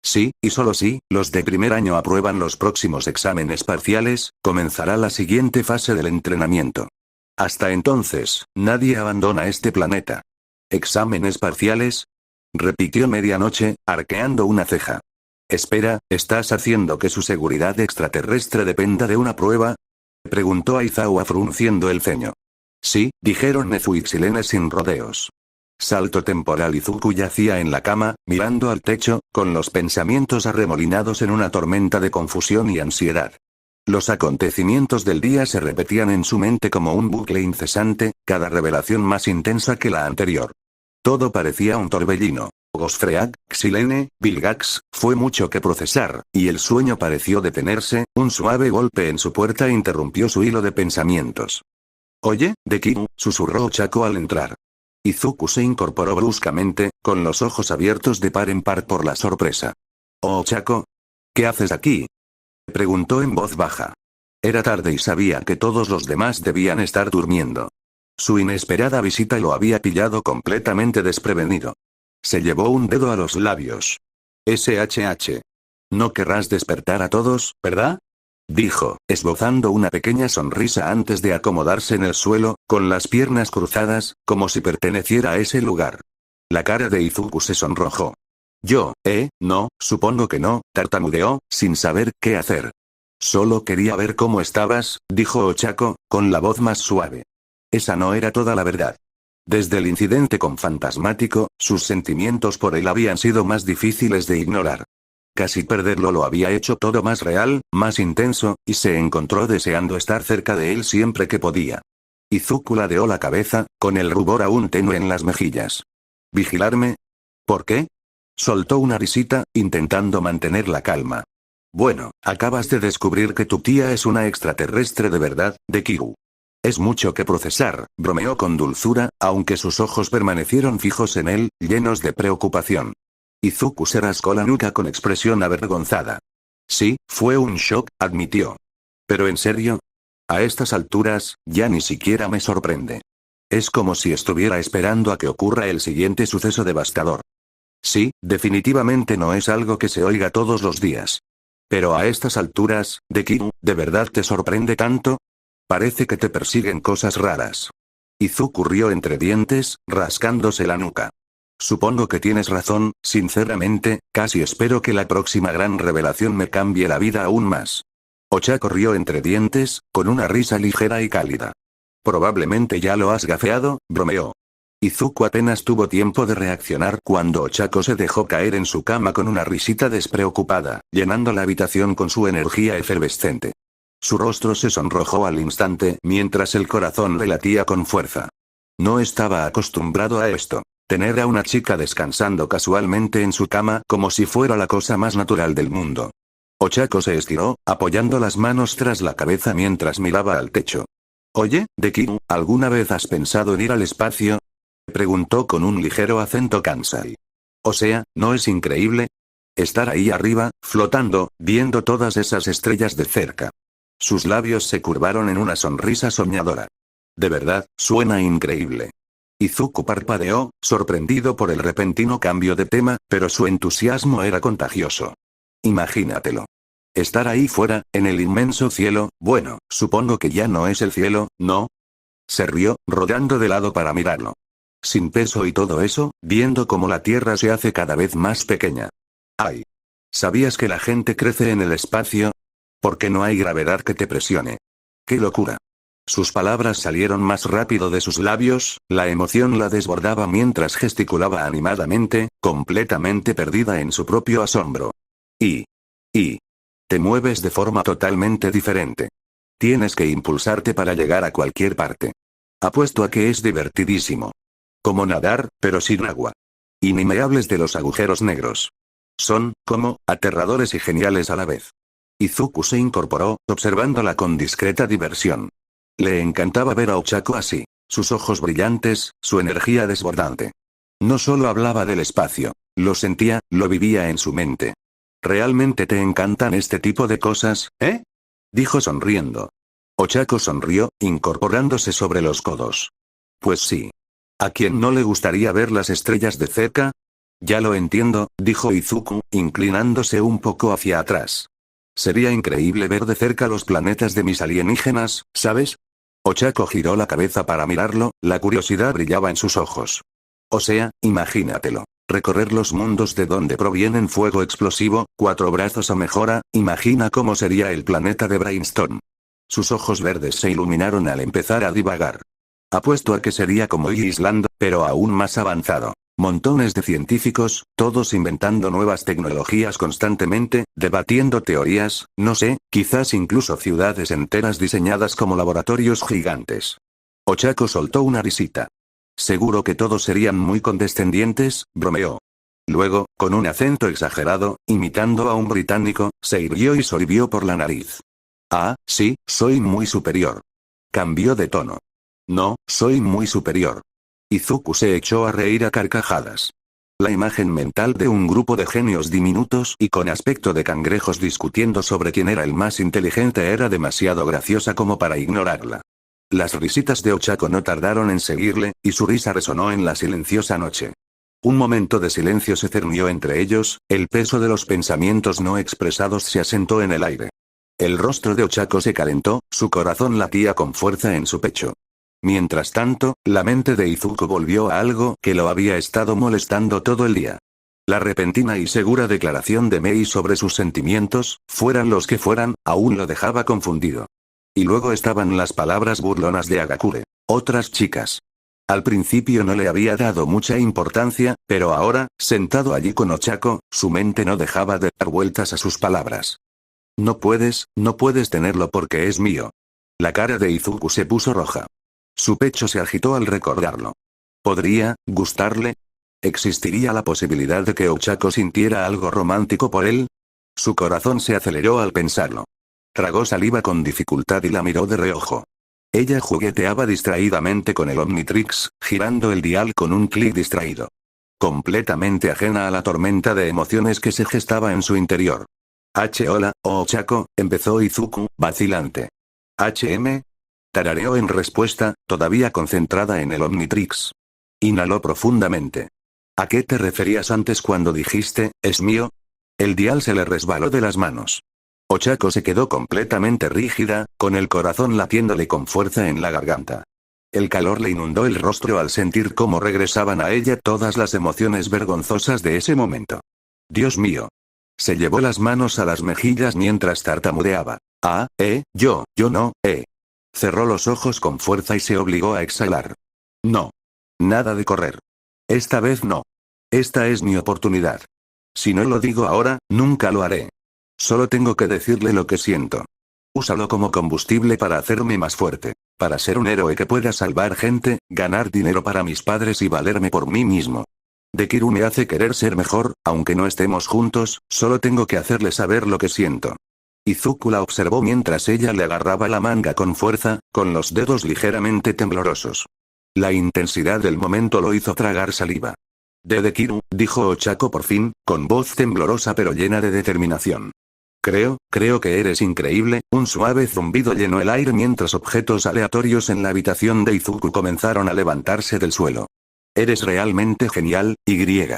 Sí, y solo si, los de primer año aprueban los próximos exámenes parciales, comenzará la siguiente fase del entrenamiento. Hasta entonces, nadie abandona este planeta. ¿Exámenes parciales? Repitió Medianoche, arqueando una ceja. Espera, ¿estás haciendo que su seguridad extraterrestre dependa de una prueba? Preguntó Aizawa frunciendo el ceño. Sí, dijeron Nezu y Xilene sin rodeos. Salto temporal. Izuku yacía en la cama, mirando al techo, con los pensamientos arremolinados en una tormenta de confusión y ansiedad. Los acontecimientos del día se repetían en su mente como un bucle incesante, cada revelación más intensa que la anterior. Todo parecía un torbellino. Gosfreak, Xilene, Vilgax, fue mucho que procesar, y el sueño pareció detenerse, un suave golpe en su puerta interrumpió su hilo de pensamientos. «Oye, Dekiru», susurró Ochako al entrar. Izuku se incorporó bruscamente, con los ojos abiertos de par en par por la sorpresa. «Oh, Ochako. ¿Qué haces aquí?», preguntó en voz baja. Era tarde y sabía que todos los demás debían estar durmiendo. Su inesperada visita lo había pillado completamente desprevenido. Se llevó un dedo a los labios. «SHH. No querrás despertar a todos, ¿verdad?», dijo, esbozando una pequeña sonrisa antes de acomodarse en el suelo, con las piernas cruzadas, como si perteneciera a ese lugar. La cara de Izuku se sonrojó. No, supongo que no», tartamudeó, sin saber qué hacer. «Solo quería ver cómo estabas», dijo Ochako, con la voz más suave. Esa no era toda la verdad. Desde el incidente con Fantasmático, sus sentimientos por él habían sido más difíciles de ignorar. Casi perderlo lo había hecho todo más real, más intenso, y se encontró deseando estar cerca de él siempre que podía. Izuku ladeó la cabeza, con el rubor aún tenue en las mejillas. «¿Vigilarme? ¿Por qué?», soltó una risita, intentando mantener la calma. «Bueno, acabas de descubrir que tu tía es una extraterrestre de verdad, Dekiru. Es mucho que procesar», bromeó con dulzura, aunque sus ojos permanecieron fijos en él, llenos de preocupación. Izuku se rascó la nuca con expresión avergonzada. «Sí, fue un shock», admitió. «Pero en serio. A estas alturas, ya ni siquiera me sorprende. Es como si estuviera esperando a que ocurra el siguiente suceso devastador. Sí, definitivamente no es algo que se oiga todos los días. Pero a estas alturas, Dekiru, ¿de verdad te sorprende tanto? Parece que te persiguen cosas raras». Izuku rió entre dientes, rascándose la nuca. «Supongo que tienes razón, sinceramente, casi espero que la próxima gran revelación me cambie la vida aún más». Ochako rió entre dientes, con una risa ligera y cálida. «Probablemente ya lo has gafeado», bromeó. Izuku apenas tuvo tiempo de reaccionar cuando Ochako se dejó caer en su cama con una risita despreocupada, llenando la habitación con su energía efervescente. Su rostro se sonrojó al instante mientras el corazón le latía con fuerza. No estaba acostumbrado a esto. Tener a una chica descansando casualmente en su cama como si fuera la cosa más natural del mundo. Ochako se estiró, apoyando las manos tras la cabeza mientras miraba al techo. «Oye, Dekiru, ¿alguna vez has pensado en ir al espacio?», preguntó con un ligero acento Kansai. «O sea, ¿no es increíble? Estar ahí arriba, flotando, viendo todas esas estrellas de cerca». Sus labios se curvaron en una sonrisa soñadora. «De verdad, suena increíble». Izuku parpadeó, sorprendido por el repentino cambio de tema, pero su entusiasmo era contagioso. «Imagínatelo. Estar ahí fuera, en el inmenso cielo, bueno, supongo que ya no es el cielo, ¿no?». Se rió, rodando de lado para mirarlo. «Sin peso y todo eso, viendo cómo la Tierra se hace cada vez más pequeña. ¡Ay! ¿Sabías que la gente crece en el espacio? Porque no hay gravedad que te presione. ¡Qué locura!». Sus palabras salieron más rápido de sus labios, la emoción la desbordaba mientras gesticulaba animadamente, completamente perdida en su propio asombro. Te mueves de forma totalmente diferente. Tienes que impulsarte para llegar a cualquier parte. Apuesto a que es divertidísimo. Como nadar, pero sin agua. Y ni me hables de los agujeros negros. Son, como, aterradores y geniales a la vez». Izuku se incorporó, observándola con discreta diversión. Le encantaba ver a Ochako así, sus ojos brillantes, su energía desbordante. No solo hablaba del espacio, lo sentía, lo vivía en su mente. «¿Realmente te encantan este tipo de cosas, eh?», dijo sonriendo. Ochako sonrió, incorporándose sobre los codos. «Pues sí. ¿A quién no le gustaría ver las estrellas de cerca?». «Ya lo entiendo», dijo Izuku, inclinándose un poco hacia atrás. «Sería increíble ver de cerca los planetas de mis alienígenas, ¿sabes?». Ochako giró la cabeza para mirarlo, la curiosidad brillaba en sus ojos. «O sea, imagínatelo. Recorrer los mundos de donde provienen fuego explosivo, 4 brazos o mejora, imagina cómo sería el planeta de Brainstorm. Sus ojos verdes se iluminaron al empezar a divagar. Apuesto a que sería como Island, pero aún más avanzado. Montones de científicos, todos inventando nuevas tecnologías constantemente, debatiendo teorías, no sé, quizás incluso ciudades enteras diseñadas como laboratorios gigantes. Ochako soltó una risita. Seguro que todos serían muy condescendientes, bromeó. Luego, con un acento exagerado, imitando a un británico, se irguió y sorbió por la nariz. Ah, sí, soy muy superior. Cambió de tono. No, soy muy superior. Izuku se echó a reír a carcajadas. La imagen mental de un grupo de genios diminutos y con aspecto de cangrejos discutiendo sobre quién era el más inteligente era demasiado graciosa como para ignorarla. Las risitas de Ochako no tardaron en seguirle, y su risa resonó en la silenciosa noche. Un momento de silencio se cernió entre ellos, el peso de los pensamientos no expresados se asentó en el aire. El rostro de Ochako se calentó, su corazón latía con fuerza en su pecho. Mientras tanto, la mente de Izuku volvió a algo que lo había estado molestando todo el día. La repentina y segura declaración de Mei sobre sus sentimientos, fueran los que fueran, aún lo dejaba confundido. Y luego estaban las palabras burlonas de Agakure. Otras chicas. Al principio no le había dado mucha importancia, pero ahora, sentado allí con Ochako, su mente no dejaba de dar vueltas a sus palabras. No puedes tenerlo porque es mío. La cara de Izuku se puso roja. Su pecho se agitó al recordarlo. ¿Podría gustarle? ¿Existiría la posibilidad de que Ochako sintiera algo romántico por él? Su corazón se aceleró al pensarlo. Tragó saliva con dificultad y la miró de reojo. Ella jugueteaba distraídamente con el Omnitrix, girando el dial con un clic distraído. Completamente ajena a la tormenta de emociones que se gestaba en su interior. Hola, Ochako, empezó Izuku, vacilante. HM. Tarareó en respuesta, todavía concentrada en el Omnitrix. Inhaló profundamente. ¿A qué te referías antes cuando dijiste, es mío? El dial se le resbaló de las manos. Ochako se quedó completamente rígida, con el corazón latiéndole con fuerza en la garganta. El calor le inundó el rostro al sentir cómo regresaban a ella todas las emociones vergonzosas de ese momento. Dios mío. Se llevó las manos a las mejillas mientras tartamudeaba. Yo no. Cerró los ojos con fuerza y se obligó a exhalar. No. Nada de correr. Esta vez no. Esta es mi oportunidad. Si no lo digo ahora, nunca lo haré. Solo tengo que decirle lo que siento. Úsalo como combustible para hacerme más fuerte. Para ser un héroe que pueda salvar gente, ganar dinero para mis padres y valerme por mí mismo. Dekiru me hace querer ser mejor, aunque no estemos juntos, solo tengo que hacerle saber lo que siento. Izuku la observó mientras ella le agarraba la manga con fuerza, con los dedos ligeramente temblorosos. La intensidad del momento lo hizo tragar saliva. Dekiru, dijo Ochako por fin, con voz temblorosa pero llena de determinación. Creo que eres increíble. Un suave zumbido llenó el aire mientras objetos aleatorios en la habitación de Izuku comenzaron a levantarse del suelo. Eres realmente genial, Y.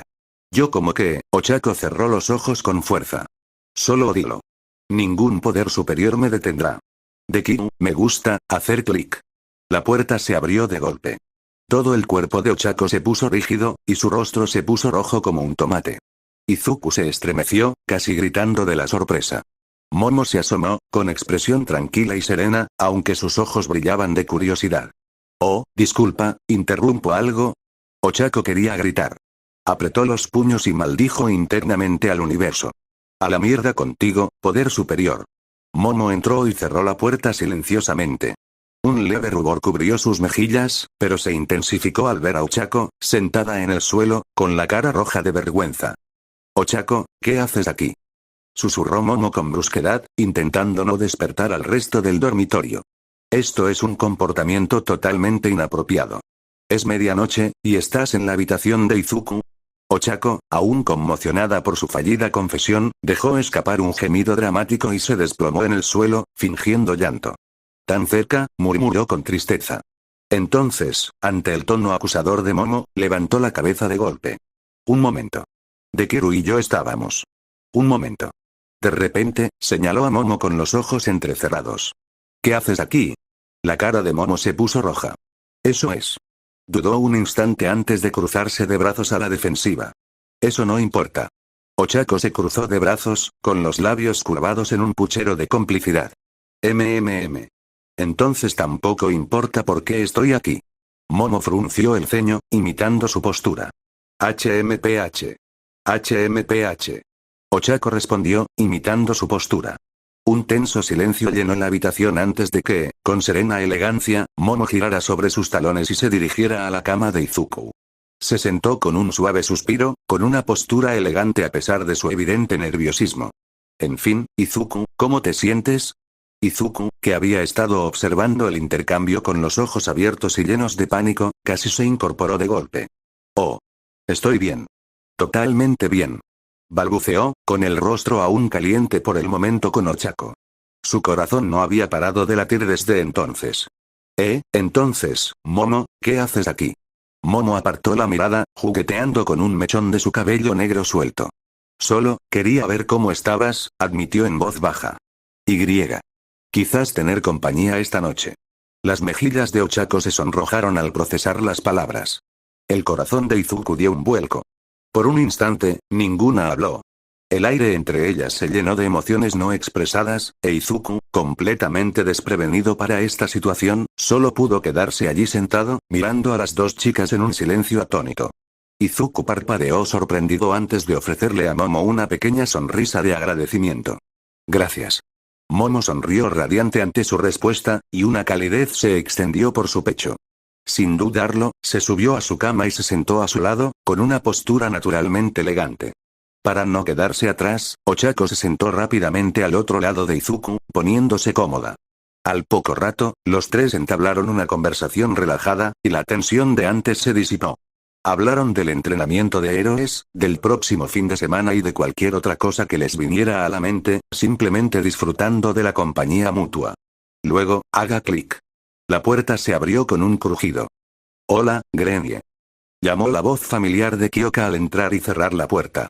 Yo como que, Ochako cerró los ojos con fuerza. Solo dilo. Ningún poder superior me detendrá. Dekiru, me gusta, hacer clic. La puerta se abrió de golpe. Todo el cuerpo de Ochako se puso rígido, y su rostro se puso rojo como un tomate. Izuku se estremeció, casi gritando de la sorpresa. Momo se asomó, con expresión tranquila y serena, aunque sus ojos brillaban de curiosidad. Oh, disculpa, ¿interrumpo algo? Ochako quería gritar. Apretó los puños y maldijo internamente al universo. A la mierda contigo, poder superior. Momo entró y cerró la puerta silenciosamente. Un leve rubor cubrió sus mejillas, pero se intensificó al ver a Ochako, sentada en el suelo, con la cara roja de vergüenza. Ochako, ¿qué haces aquí? Susurró Momo con brusquedad, intentando no despertar al resto del dormitorio. Esto es un comportamiento totalmente inapropiado. Es medianoche, y estás en la habitación de Izuku. Ochako, aún conmocionada por su fallida confesión, dejó escapar un gemido dramático y se desplomó en el suelo, fingiendo llanto. Tan cerca, murmuró con tristeza. Entonces, ante el tono acusador de Momo, levantó la cabeza de golpe. Un momento. Dekiru y yo estábamos. Un momento. De repente, señaló a Momo con los ojos entrecerrados. ¿Qué haces aquí? La cara de Momo se puso roja. Eso es. Dudó un instante antes de cruzarse de brazos a la defensiva. Eso no importa. Ochako se cruzó de brazos, con los labios curvados en un puchero de complicidad. Entonces tampoco importa por qué estoy aquí. Momo frunció el ceño, imitando su postura. HMPH. HMPH. Ochako respondió, imitando su postura. Un tenso silencio llenó la habitación antes de que, con serena elegancia, Momo girara sobre sus talones y se dirigiera a la cama de Izuku. Se sentó con un suave suspiro, con una postura elegante a pesar de su evidente nerviosismo. En fin, Izuku, ¿cómo te sientes? Izuku, que había estado observando el intercambio con los ojos abiertos y llenos de pánico, casi se incorporó de golpe. Oh. Estoy bien. Totalmente bien. Balbuceó, con el rostro aún caliente por el momento con Ochako. Su corazón no había parado de latir desde entonces. Entonces, Momo, ¿qué haces aquí? Momo apartó la mirada, jugueteando con un mechón de su cabello negro suelto. Solo, quería ver cómo estabas, admitió en voz baja. Quizás tener compañía esta noche. Las mejillas de Ochako se sonrojaron al procesar las palabras. El corazón de Izuku dio un vuelco. Por un instante, ninguna habló. El aire entre ellas se llenó de emociones no expresadas, e Izuku, completamente desprevenido para esta situación, solo pudo quedarse allí sentado, mirando a las dos chicas en un silencio atónito. Izuku parpadeó sorprendido antes de ofrecerle a Momo una pequeña sonrisa de agradecimiento. Gracias. Momo sonrió radiante ante su respuesta, y una calidez se extendió por su pecho. Sin dudarlo, se subió a su cama y se sentó a su lado, con una postura naturalmente elegante. Para no quedarse atrás, Ochako se sentó rápidamente al otro lado de Izuku, poniéndose cómoda. Al poco rato, los tres entablaron una conversación relajada, y la tensión de antes se disipó. Hablaron del entrenamiento de héroes, del próximo fin de semana y de cualquier otra cosa que les viniera a la mente, simplemente disfrutando de la compañía mutua. Luego, haga clic. La puerta se abrió con un crujido. Hola, Grenie. Llamó la voz familiar de Kyoka al entrar y cerrar la puerta.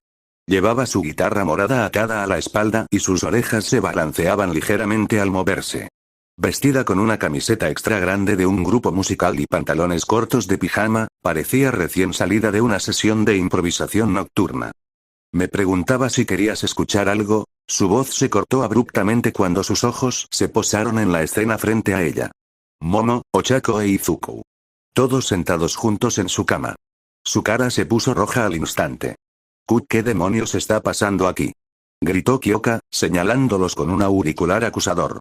Llevaba su guitarra morada atada a la espalda y sus orejas se balanceaban ligeramente al moverse. Vestida con una camiseta extra grande de un grupo musical y pantalones cortos de pijama, parecía recién salida de una sesión de improvisación nocturna. Me preguntaba si querías escuchar algo. Su voz se cortó abruptamente cuando sus ojos se posaron en la escena frente a ella. Momo, Ochako e Izuku. Todos sentados juntos en su cama. Su cara se puso roja al instante. ¿Qué demonios está pasando aquí? Gritó Kyoka, señalándolos con un auricular acusador.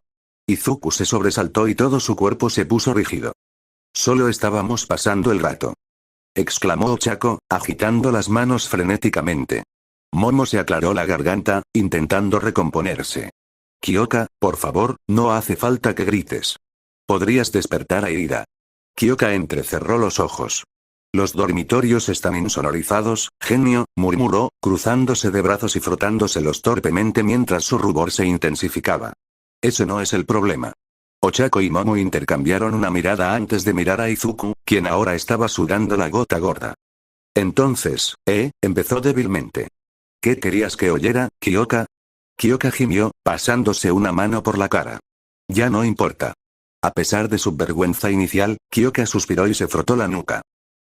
Izuku se sobresaltó y todo su cuerpo se puso rígido. Solo estábamos pasando el rato. Exclamó Ochako, agitando las manos frenéticamente. Momo se aclaró la garganta, intentando recomponerse. Kyoka, por favor, no hace falta que grites. Podrías despertar a Irida. Kyoka entrecerró los ojos. Los dormitorios están insonorizados, genio, murmuró, cruzándose de brazos y frotándoselos torpemente mientras su rubor se intensificaba. Ese no es el problema. Ochako y Momo intercambiaron una mirada antes de mirar a Izuku, quien ahora estaba sudando la gota gorda. Entonces, empezó débilmente. ¿Qué querías que oyera, Kyoka? Kyoka gimió, pasándose una mano por la cara. Ya no importa. A pesar de su vergüenza inicial, Kyoka suspiró y se frotó la nuca.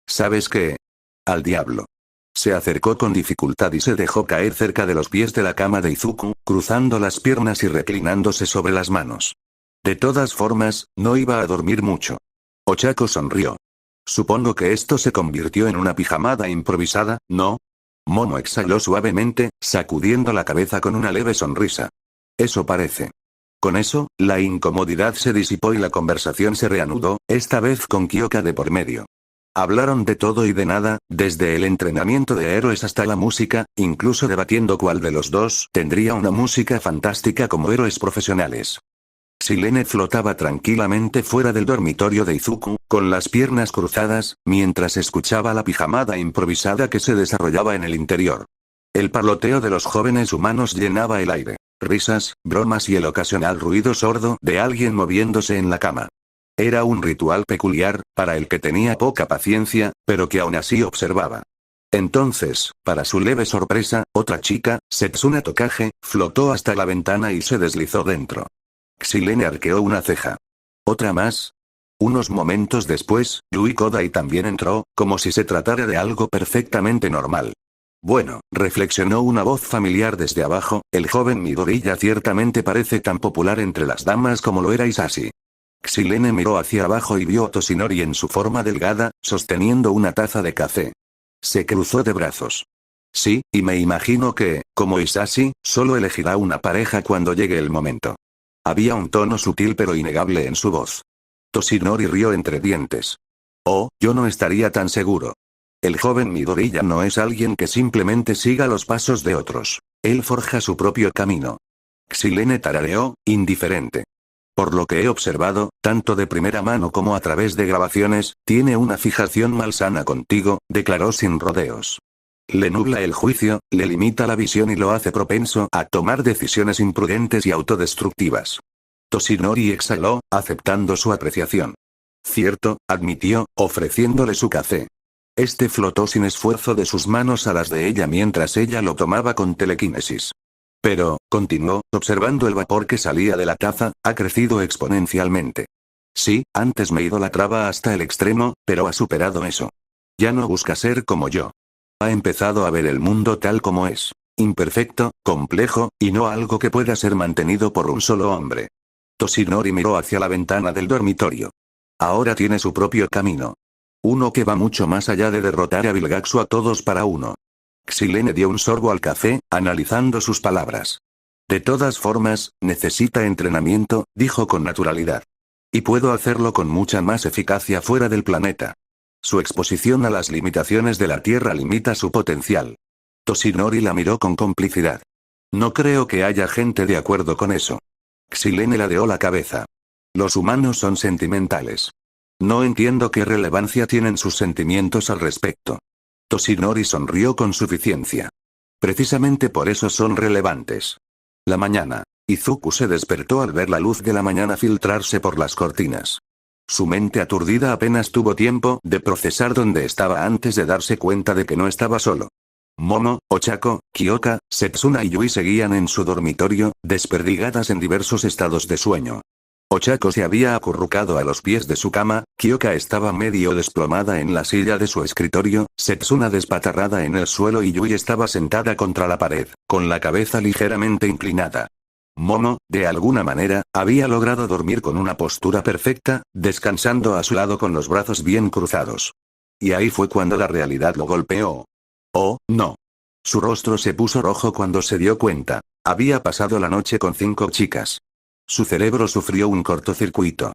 ¿Sabes qué? Al diablo. Se acercó con dificultad y se dejó caer cerca de los pies de la cama de Izuku, cruzando las piernas y reclinándose sobre las manos. De todas formas, no iba a dormir mucho. Ochako sonrió. Supongo que esto se convirtió en una pijamada improvisada, ¿no? Momo exhaló suavemente, sacudiendo la cabeza con una leve sonrisa. Eso parece. Con eso, la incomodidad se disipó y la conversación se reanudó, esta vez con Kyoka de por medio. Hablaron de todo y de nada, desde el entrenamiento de héroes hasta la música, incluso debatiendo cuál de los dos tendría una música fantástica como héroes profesionales. Silene flotaba tranquilamente fuera del dormitorio de Izuku, con las piernas cruzadas, mientras escuchaba la pijamada improvisada que se desarrollaba en el interior. El parloteo de los jóvenes humanos llenaba el aire. Risas, bromas y el ocasional ruido sordo de alguien moviéndose en la cama. Era un ritual peculiar, para el que tenía poca paciencia, pero que aún así observaba. Entonces, para su leve sorpresa, otra chica, Setsuna Tokage, flotó hasta la ventana y se deslizó dentro. Silene arqueó una ceja. ¿Otra más? Unos momentos después, Yui Kodai también entró, como si se tratara de algo perfectamente normal. Bueno, reflexionó una voz familiar desde abajo, el joven Midoriya ciertamente parece tan popular entre las damas como lo era Isashi. Xilene miró hacia abajo y vio a Toshinori en su forma delgada, sosteniendo una taza de café. Se cruzó de brazos. Sí, y me imagino que, como Isashi, solo elegirá una pareja cuando llegue el momento. Había un tono sutil pero innegable en su voz. Toshinori rió entre dientes. Oh, yo no estaría tan seguro. El joven Midoriya no es alguien que simplemente siga los pasos de otros. Él forja su propio camino. Xilene tarareó, indiferente. Por lo que he observado, tanto de primera mano como a través de grabaciones, tiene una fijación malsana contigo, declaró sin rodeos. Le nubla el juicio, le limita la visión y lo hace propenso a tomar decisiones imprudentes y autodestructivas. Toshinori exhaló, aceptando su apreciación. Cierto, admitió, ofreciéndole su café. Este flotó sin esfuerzo de sus manos a las de ella mientras ella lo tomaba con telequinesis. Pero, continuó, observando el vapor que salía de la taza, ha crecido exponencialmente. Sí, antes me idolatraba hasta el extremo, pero ha superado eso. Ya no busca ser como yo. Ha empezado a ver el mundo tal como es. Imperfecto, complejo, y no algo que pueda ser mantenido por un solo hombre. Toshinori miró hacia la ventana del dormitorio. Ahora tiene su propio camino. Uno que va mucho más allá de derrotar a Vilgaxu a todos para uno. Xilene dio un sorbo al café, analizando sus palabras. De todas formas, necesita entrenamiento, dijo con naturalidad. Y puedo hacerlo con mucha más eficacia fuera del planeta. Su exposición a las limitaciones de la Tierra limita su potencial. Toshinori la miró con complicidad. No creo que haya gente de acuerdo con eso. Xilene ladeó la cabeza. Los humanos son sentimentales. No entiendo qué relevancia tienen sus sentimientos al respecto. Toshinori sonrió con suficiencia. Precisamente por eso son relevantes. La mañana. Izuku se despertó al ver la luz de la mañana filtrarse por las cortinas. Su mente aturdida apenas tuvo tiempo de procesar dónde estaba antes de darse cuenta de que no estaba solo. Momo, Ochako, Kyoka, Setsuna y Yui seguían en su dormitorio, desperdigadas en diversos estados de sueño. Ochako se había acurrucado a los pies de su cama, Kyoka estaba medio desplomada en la silla de su escritorio, Setsuna despatarrada en el suelo y Yui estaba sentada contra la pared, con la cabeza ligeramente inclinada. Momo, de alguna manera, había logrado dormir con una postura perfecta, descansando a su lado con los brazos bien cruzados. Y ahí fue cuando la realidad lo golpeó. Oh, no. Su rostro se puso rojo cuando se dio cuenta. Había pasado la noche con 5 chicas. Su cerebro sufrió un cortocircuito.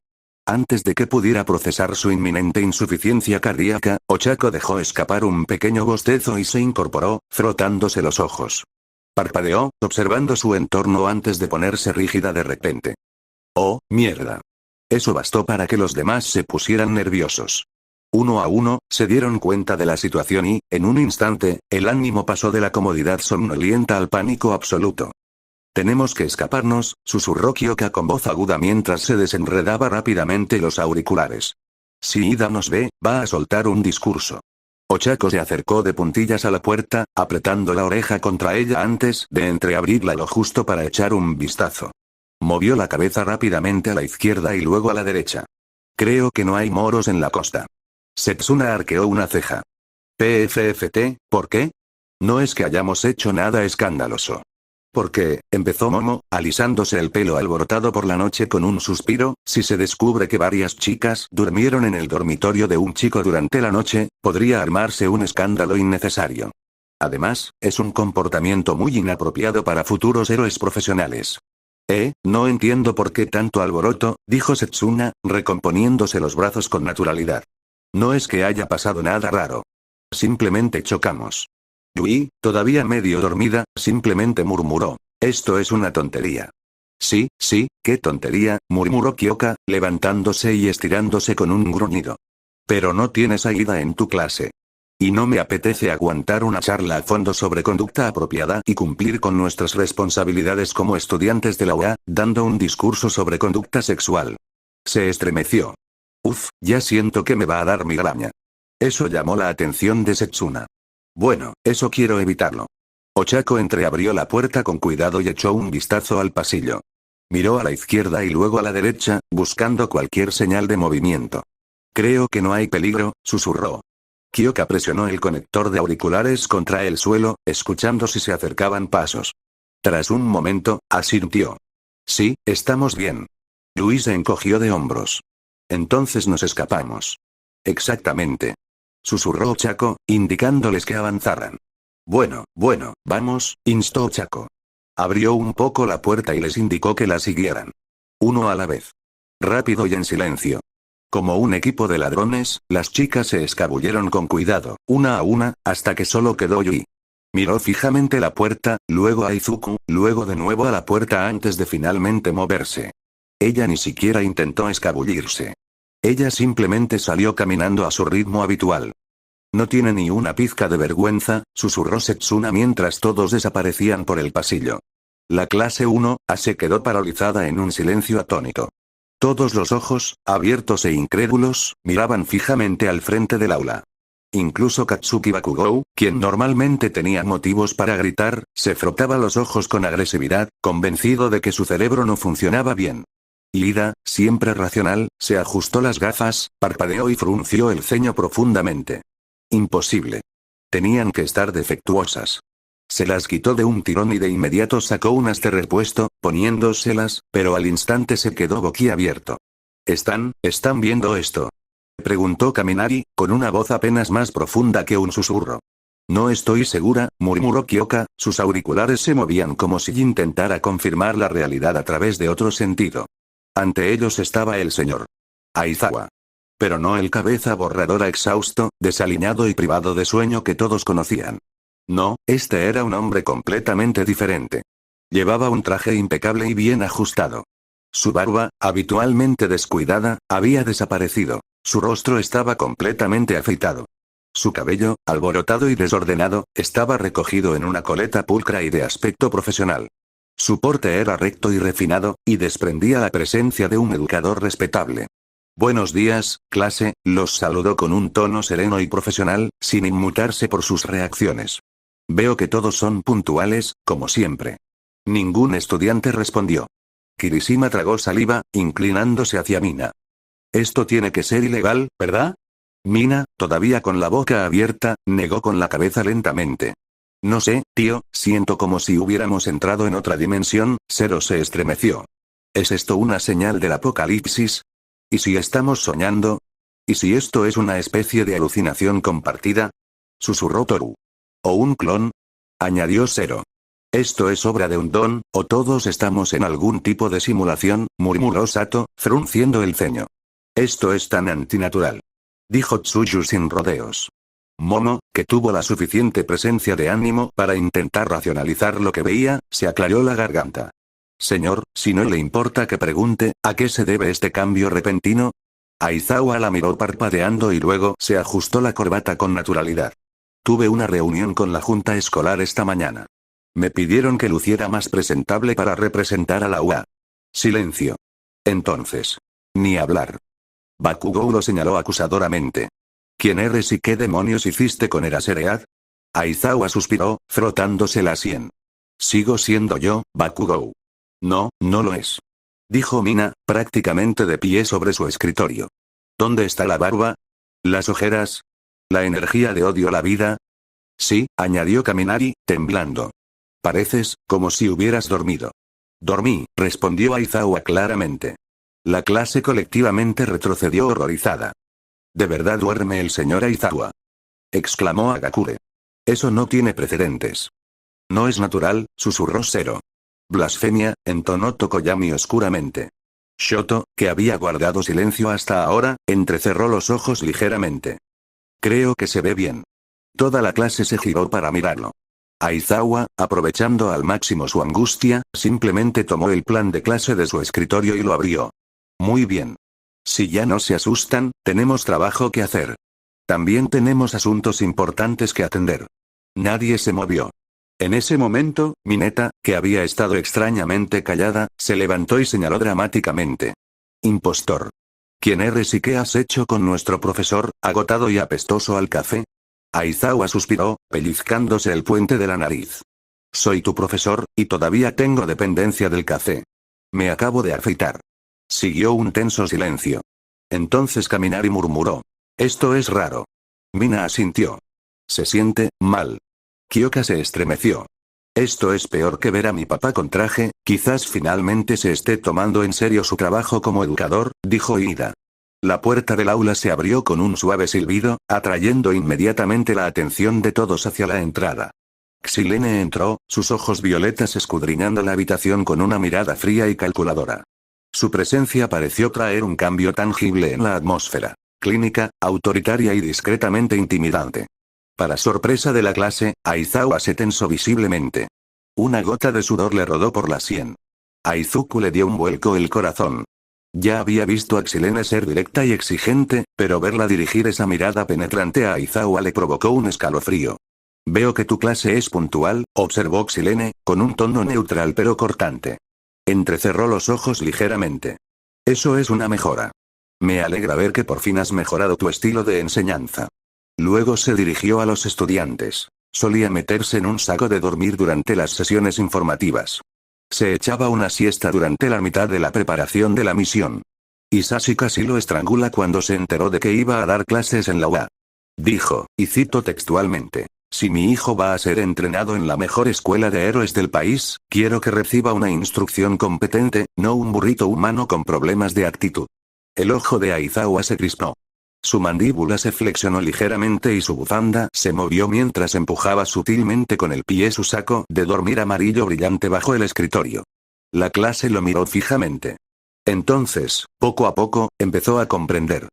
Antes de que pudiera procesar su inminente insuficiencia cardíaca, Ochako dejó escapar un pequeño bostezo y se incorporó, frotándose los ojos. Parpadeó, observando su entorno antes de ponerse rígida de repente. Oh, mierda. Eso bastó para que los demás se pusieran nerviosos. Uno a uno, se dieron cuenta de la situación y, en un instante, el ánimo pasó de la comodidad somnolienta al pánico absoluto. Tenemos que escaparnos, susurró Kyoka con voz aguda mientras se desenredaba rápidamente los auriculares. Si Ida nos ve, va a soltar un discurso. Ochako se acercó de puntillas a la puerta, apretando la oreja contra ella antes de entreabrirla lo justo para echar un vistazo. Movió la cabeza rápidamente a la izquierda y luego a la derecha. Creo que no hay moros en la costa. Setsuna arqueó una ceja. PFFT, ¿por qué? No es que hayamos hecho nada escandaloso. Porque, empezó Momo, alisándose el pelo alborotado por la noche con un suspiro, si se descubre que varias chicas durmieron en el dormitorio de un chico durante la noche, podría armarse un escándalo innecesario. Además, es un comportamiento muy inapropiado para futuros héroes profesionales. No entiendo por qué tanto alboroto, dijo Setsuna, recomponiéndose los brazos con naturalidad. No es que haya pasado nada raro. Simplemente chocamos. Yui, todavía medio dormida, simplemente murmuró. Esto es una tontería. Sí, qué tontería, murmuró Kyoka, levantándose y estirándose con un gruñido. Pero no tienes a Ida en tu clase. Y no me apetece aguantar una charla a fondo sobre conducta apropiada y cumplir con nuestras responsabilidades como estudiantes de la UA, dando un discurso sobre conducta sexual. Se estremeció. Uf, ya siento que me va a dar migraña. Eso llamó la atención de Setsuna. Bueno, eso quiero evitarlo. Ochako entreabrió la puerta con cuidado y echó un vistazo al pasillo. Miró a la izquierda y luego a la derecha, buscando cualquier señal de movimiento. Creo que no hay peligro, susurró. Kyoka presionó el conector de auriculares contra el suelo, escuchando si se acercaban pasos. Tras un momento, asintió. Sí, estamos bien. Luis se encogió de hombros. Entonces nos escapamos. Exactamente. Susurró Chaco, indicándoles que avanzaran. Bueno, vamos, instó Chaco. Abrió un poco la puerta y les indicó que la siguieran. Uno a la vez. Rápido y en silencio. Como un equipo de ladrones, las chicas se escabulleron con cuidado, una a una, hasta que solo quedó Yui. Miró fijamente la puerta, luego a Izuku, luego de nuevo a la puerta antes de finalmente moverse. Ella ni siquiera intentó escabullirse. Ella simplemente salió caminando a su ritmo habitual. No tiene ni una pizca de vergüenza, susurró Setsuna mientras todos desaparecían por el pasillo. La clase 1A se quedó paralizada en un silencio atónito. Todos los ojos, abiertos e incrédulos, miraban fijamente al frente del aula. Incluso Katsuki Bakugou, quien normalmente tenía motivos para gritar, se frotaba los ojos con agresividad, convencido de que su cerebro no funcionaba bien. Lida, siempre racional, se ajustó las gafas, parpadeó y frunció el ceño profundamente. Imposible. Tenían que estar defectuosas. Se las quitó de un tirón y de inmediato sacó unas de repuesto, poniéndoselas, pero al instante se quedó boquiabierto. ¿Están viendo esto?, preguntó Kaminari, con una voz apenas más profunda que un susurro. No estoy segura, murmuró Kyoka, sus auriculares se movían como si intentara confirmar la realidad a través de otro sentido. Ante ellos estaba el señor Aizawa. Pero no el cabeza borradora exhausto, desaliñado y privado de sueño que todos conocían. No, este era un hombre completamente diferente. Llevaba un traje impecable y bien ajustado. Su barba, habitualmente descuidada, había desaparecido. Su rostro estaba completamente afeitado. Su cabello, alborotado y desordenado, estaba recogido en una coleta pulcra y de aspecto profesional. Su porte era recto y refinado, y desprendía la presencia de un educador respetable. Buenos días, clase, los saludó con un tono sereno y profesional, sin inmutarse por sus reacciones. Veo que todos son puntuales, como siempre. Ningún estudiante respondió. Kirishima tragó saliva, inclinándose hacia Mina. Esto tiene que ser ilegal, ¿verdad? Mina, todavía con la boca abierta, negó con la cabeza lentamente. No sé, tío, siento como si hubiéramos entrado en otra dimensión. Zero se estremeció. ¿Es esto una señal del apocalipsis? ¿Y si estamos soñando? ¿Y si esto es una especie de alucinación compartida?, susurró Toru. ¿O un clon?, añadió Zero. Esto es obra de un don, o todos estamos en algún tipo de simulación, murmuró Sato, frunciendo el ceño. Esto es tan antinatural, dijo Tsuyu sin rodeos. Momo, que tuvo la suficiente presencia de ánimo para intentar racionalizar lo que veía, se aclaró la garganta. Señor, si no le importa que pregunte, ¿a qué se debe este cambio repentino? Aizawa la miró parpadeando y luego se ajustó la corbata con naturalidad. Tuve una reunión con la junta escolar esta mañana. Me pidieron que luciera más presentable para representar a la UA. Silencio. Entonces. Ni hablar. Bakugou lo señaló acusadoramente. ¿Quién eres y qué demonios hiciste con Eraseread? Aizawa suspiró, frotándose la sien. Sigo siendo yo, Bakugou. No, no lo es. Dijo Mina, prácticamente de pie sobre su escritorio. ¿Dónde está la barba? ¿Las ojeras? ¿La energía de odio a la vida? Sí, añadió Kaminari, temblando. Pareces, como si hubieras dormido. Dormí, respondió Aizawa claramente. La clase colectivamente retrocedió horrorizada. ¿De verdad duerme el señor Aizawa?, exclamó Agakure. Eso no tiene precedentes. No es natural, susurró Zero. Blasfemia, entonó Tokoyami oscuramente. Shoto, que había guardado silencio hasta ahora, entrecerró los ojos ligeramente. Creo que se ve bien. Toda la clase se giró para mirarlo. Aizawa, aprovechando al máximo su angustia, simplemente tomó el plan de clase de su escritorio y lo abrió. Muy bien. Si ya no se asustan, tenemos trabajo que hacer. También tenemos asuntos importantes que atender. Nadie se movió. En ese momento, Mineta, que había estado extrañamente callada, se levantó y señaló dramáticamente. Impostor. ¿Quién eres y qué has hecho con nuestro profesor, agotado y apestoso al café? Aizawa suspiró, pellizcándose el puente de la nariz. Soy tu profesor, y todavía tengo dependencia del café. Me acabo de afeitar. Siguió un tenso silencio. Entonces Kaminari murmuró. Esto es raro. Mina asintió. Se siente mal. Kyoka se estremeció. Esto es peor que ver a mi papá con traje, quizás finalmente se esté tomando en serio su trabajo como educador, dijo Ida. La puerta del aula se abrió con un suave silbido, atrayendo inmediatamente la atención de todos hacia la entrada. Xilene entró, sus ojos violetas escudriñando la habitación con una mirada fría y calculadora. Su presencia pareció traer un cambio tangible en la atmósfera. Clínica, autoritaria y discretamente intimidante. Para sorpresa de la clase, Aizawa se tensó visiblemente. Una gota de sudor le rodó por la sien. A Izuku le dio un vuelco el corazón. Ya había visto a Xilene ser directa y exigente, pero verla dirigir esa mirada penetrante a Aizawa le provocó un escalofrío. Veo que tu clase es puntual, observó Xilene, con un tono neutral pero cortante. Entrecerró los ojos ligeramente. Eso es una mejora. Me alegra ver que por fin has mejorado tu estilo de enseñanza. Luego se dirigió a los estudiantes. Solía meterse en un saco de dormir durante las sesiones informativas. Se echaba una siesta durante la mitad de la preparación de la misión. Isashi casi lo estrangula cuando se enteró de que iba a dar clases en la UA. Dijo, y cito textualmente, si mi hijo va a ser entrenado en la mejor escuela de héroes del país, quiero que reciba una instrucción competente, no un burrito humano con problemas de actitud. El ojo de Aizawa se crispó. Su mandíbula se flexionó ligeramente y su bufanda se movió mientras empujaba sutilmente con el pie su saco de dormir amarillo brillante bajo el escritorio. La clase lo miró fijamente. Entonces, poco a poco, empezó a comprender.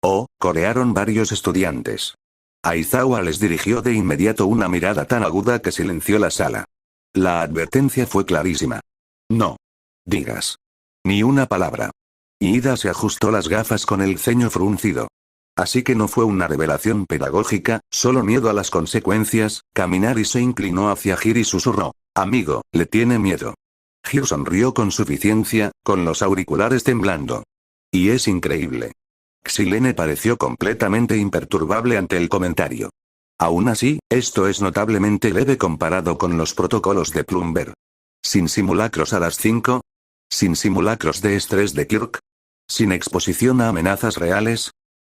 Oh, corearon varios estudiantes. Aizawa les dirigió de inmediato una mirada tan aguda que silenció la sala. La advertencia fue clarísima. No digas ni una palabra. Ida se ajustó las gafas con el ceño fruncido. Así que no fue una revelación pedagógica, solo miedo a las consecuencias. Caminar y se inclinó hacia Hir y susurró. Amigo, le tiene miedo. Hir sonrió con suficiencia, con los auriculares temblando. Y es increíble. Xilene pareció completamente imperturbable ante el comentario. Aún así, esto es notablemente leve comparado con los protocolos de Plumber. Sin simulacros a las 5. Sin simulacros de estrés de Kirk. Sin exposición a amenazas reales.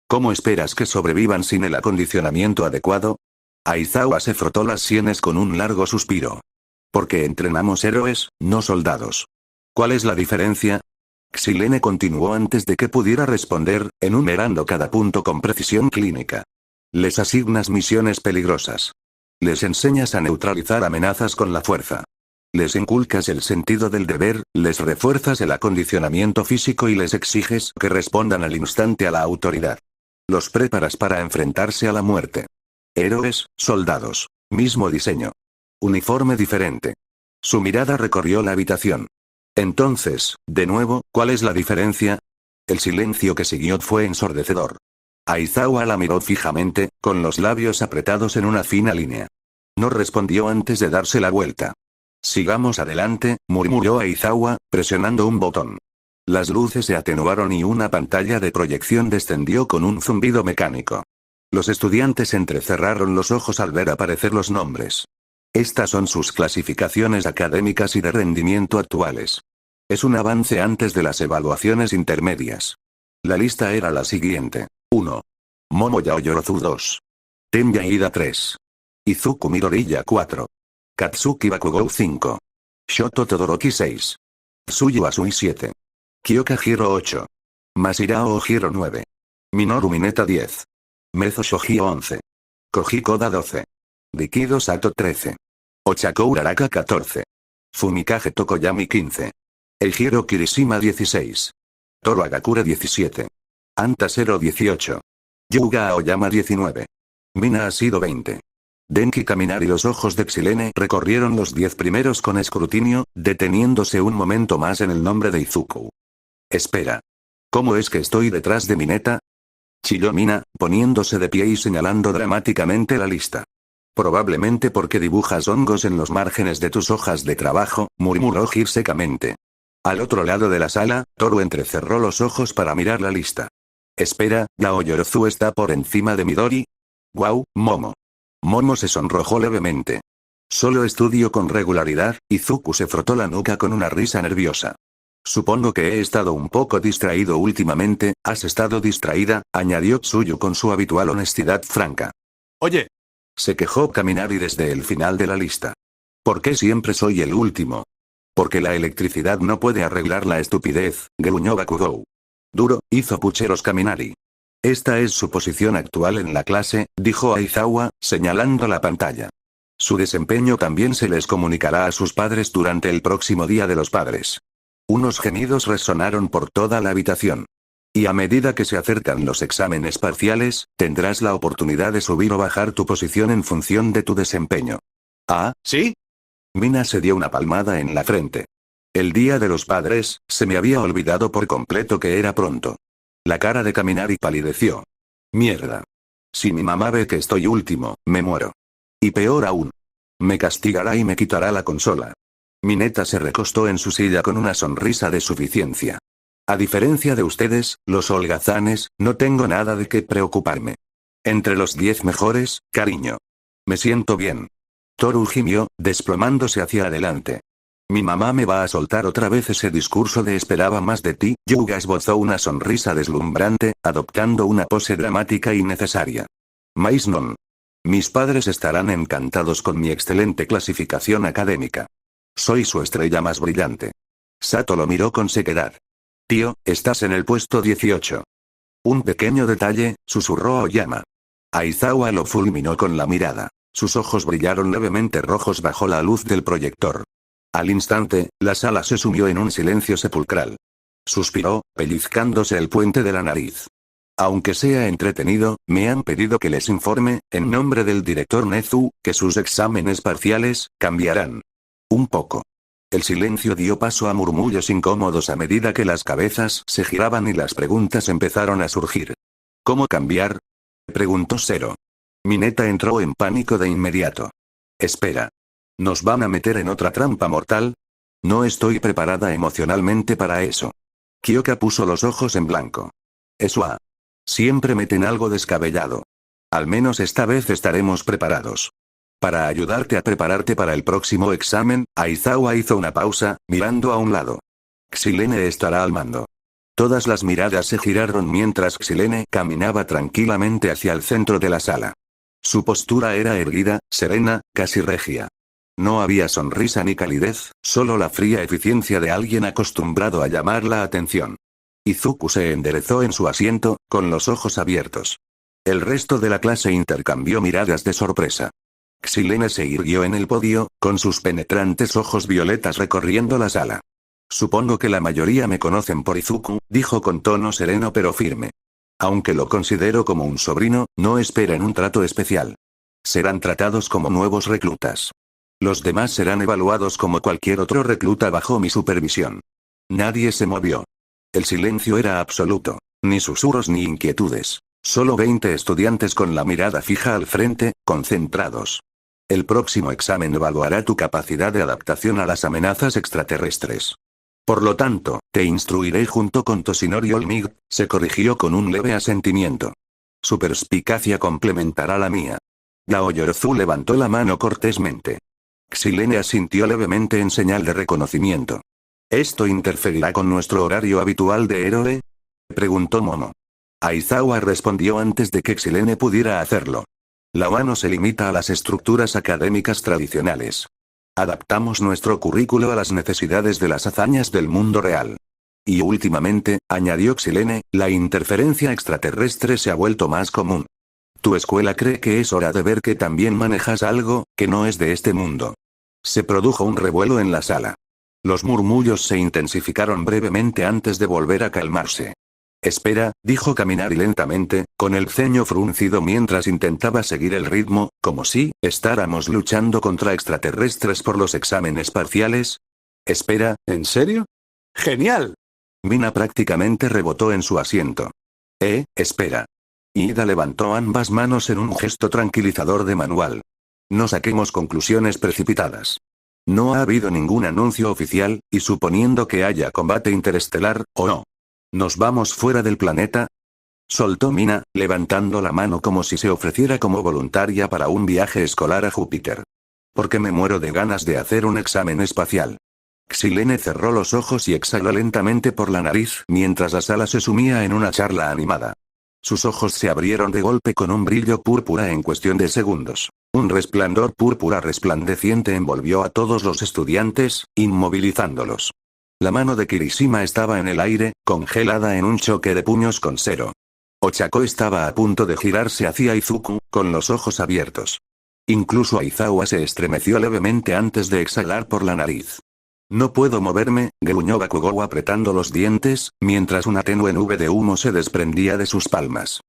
¿Cómo esperas que sobrevivan sin el acondicionamiento adecuado? Aizawa se frotó las sienes con un largo suspiro. Porque entrenamos héroes, no soldados. ¿Cuál es la diferencia? Xilene continuó antes de que pudiera responder, enumerando cada punto con precisión clínica. Les asignas misiones peligrosas. Les enseñas a neutralizar amenazas con la fuerza. Les inculcas el sentido del deber, les refuerzas el acondicionamiento físico y les exiges que respondan al instante a la autoridad. Los preparas para enfrentarse a la muerte. Héroes, soldados. Mismo diseño. Uniforme diferente. Su mirada recorrió la habitación. Entonces, de nuevo, ¿cuál es la diferencia? El silencio que siguió fue ensordecedor. Aizawa la miró fijamente, con los labios apretados en una fina línea. No respondió antes de darse la vuelta. Sigamos adelante, murmuró Aizawa, presionando un botón. Las luces se atenuaron y una pantalla de proyección descendió con un zumbido mecánico. Los estudiantes entrecerraron los ojos al ver aparecer los nombres. Estas son sus clasificaciones académicas y de rendimiento actuales. Es un avance antes de las evaluaciones intermedias. La lista era la siguiente. 1. Momo Yaoyorozu 2. Tenya Ida 3. Izuku Midoriya 4. Katsuki Bakugou 5. Shoto Todoroki 6. Tsuyu Asui 7. Kyoka Hiro 8. Masirao Hiro 9. Minoru Mineta 10. Mezo Shoji 11. Koji Koda 12. Rikido Sato 13. Ochako Uraraka 14. Fumikage Tokoyami 15. Eijiro Kirishima 16. Toru Agakure 17. Anta 18. Yuga Aoyama 19. Mina ha sido 20. Denki Caminar y los ojos de Xilene recorrieron los 10 primeros con escrutinio, deteniéndose un momento más en el nombre de Izuku. Espera. ¿Cómo es que estoy detrás de Mineta? Chilló Mina, poniéndose de pie y señalando dramáticamente la lista. Probablemente porque dibujas hongos en los márgenes de tus hojas de trabajo, murmuró Hir secamente. Al otro lado de la sala, Toru entrecerró los ojos para mirar la lista. Espera, Yaoyorozu está por encima de Midori. Guau, Momo. Momo se sonrojó levemente. Solo estudio con regularidad. Izuku se frotó la nuca con una risa nerviosa. Supongo que he estado un poco distraído últimamente. ¿Has estado distraída?, añadió Tsuyu con su habitual honestidad franca. Oye, Se quejó Kaminari desde el final de la lista. ¿Por qué siempre soy el último? Porque la electricidad no puede arreglar la estupidez, gruñó Bakugou. Duro, hizo pucheros Kaminari. Esta es su posición actual en la clase, dijo Aizawa, señalando la pantalla. Su desempeño también se les comunicará a sus padres durante el próximo Día de los Padres. Unos gemidos resonaron por toda la habitación. Y a medida que se acercan los exámenes parciales, tendrás la oportunidad de subir o bajar tu posición en función de tu desempeño. ¿Ah? ¿sí? Mina se dio una palmada en la frente. El Día de los Padres, se me había olvidado por completo que era pronto. La cara de Kaminari palideció. Mierda. Si mi mamá ve que estoy último, me muero. Y peor aún. Me castigará y me quitará la consola. Mineta se recostó en su silla con una sonrisa de suficiencia. A diferencia de ustedes, los holgazanes, no tengo nada de qué preocuparme. Entre los 10 mejores, cariño. Me siento bien. Toru gimió, desplomándose hacia adelante. Mi mamá me va a soltar otra vez ese discurso de esperaba más de ti. Yuga esbozó una sonrisa deslumbrante, adoptando una pose dramática y necesaria. Maisnon. Mis padres estarán encantados con mi excelente clasificación académica. Soy su estrella más brillante. Sato lo miró con sequedad. Tío, estás en el puesto 18. Un pequeño detalle, susurró Aoyama. Aizawa lo fulminó con la mirada. Sus ojos brillaron levemente rojos bajo la luz del proyector. Al instante, la sala se sumió en un silencio sepulcral. Suspiró, pellizcándose el puente de la nariz. Aunque sea entretenido, me han pedido que les informe, en nombre del director Nezu, que sus exámenes parciales cambiarán. Un poco. El silencio dio paso a murmullos incómodos a medida que las cabezas se giraban y las preguntas empezaron a surgir. ¿Cómo cambiar?, preguntó Zero. Mineta entró en pánico de inmediato. Espera. ¿Nos van a meter en otra trampa mortal? No estoy preparada emocionalmente para eso. Kyoka puso los ojos en blanco. Eso. Siempre meten algo descabellado. Al menos esta vez estaremos preparados. Para ayudarte a prepararte para el próximo examen, Aizawa hizo una pausa, mirando a un lado. Xilene estará al mando. Todas las miradas se giraron mientras Xilene caminaba tranquilamente hacia el centro de la sala. Su postura era erguida, serena, casi regia. No había sonrisa ni calidez, solo la fría eficiencia de alguien acostumbrado a llamar la atención. Izuku se enderezó en su asiento, con los ojos abiertos. El resto de la clase intercambió miradas de sorpresa. Xilene se irguió en el podio, con sus penetrantes ojos violetas recorriendo la sala. Supongo que la mayoría me conocen por Izuku, dijo con tono sereno pero firme. Aunque lo considero como un sobrino, no esperen un trato especial. Serán tratados como nuevos reclutas. Los demás serán evaluados como cualquier otro recluta bajo mi supervisión. Nadie se movió. El silencio era absoluto. Ni susurros ni inquietudes. Solo 20 estudiantes con la mirada fija al frente, concentrados. El próximo examen evaluará tu capacidad de adaptación a las amenazas extraterrestres. Por lo tanto, te instruiré junto con Toshinori Olmig, se corrigió con un leve asentimiento. Su perspicacia complementará la mía. Yao Yorozu levantó la mano cortésmente. Xilene asintió levemente en señal de reconocimiento. ¿Esto interferirá con nuestro horario habitual de héroe?, preguntó Momo. Aizawa respondió antes de que Xilene pudiera hacerlo. La UA se limita a las estructuras académicas tradicionales. Adaptamos nuestro currículo a las necesidades de las hazañas del mundo real. Y últimamente, añadió Xilene, la interferencia extraterrestre se ha vuelto más común. Tu escuela cree que es hora de ver que también manejas algo, que no es de este mundo. Se produjo un revuelo en la sala. Los murmullos se intensificaron brevemente antes de volver a calmarse. Espera, dijo Kaminari lentamente, con el ceño fruncido mientras intentaba seguir el ritmo, como si estáramos luchando contra extraterrestres por los exámenes parciales. Espera, ¿En serio? ¡Genial! Mina prácticamente rebotó en su asiento. Espera. Ida levantó ambas manos en un gesto tranquilizador de manual. No saquemos conclusiones precipitadas. No ha habido ningún anuncio oficial, y suponiendo que haya combate interestelar, o no. ¿Nos vamos fuera del planeta?, soltó Mina, levantando la mano como si se ofreciera como voluntaria para un viaje escolar a Júpiter. Porque me muero de ganas de hacer un examen espacial. Xilene cerró los ojos y exhaló lentamente por la nariz mientras la sala se sumía en una charla animada. Sus ojos se abrieron de golpe con un brillo púrpura en cuestión de segundos. Un resplandor púrpura resplandeciente envolvió a todos los estudiantes, inmovilizándolos. La mano de Kirishima estaba en el aire, congelada en un choque de puños con Zero. Ochako estaba a punto de girarse hacia Izuku, con los ojos abiertos. Incluso Aizawa se estremeció levemente antes de exhalar por la nariz. No puedo moverme, gruñó Bakugou apretando los dientes, mientras una tenue nube de humo se desprendía de sus palmas.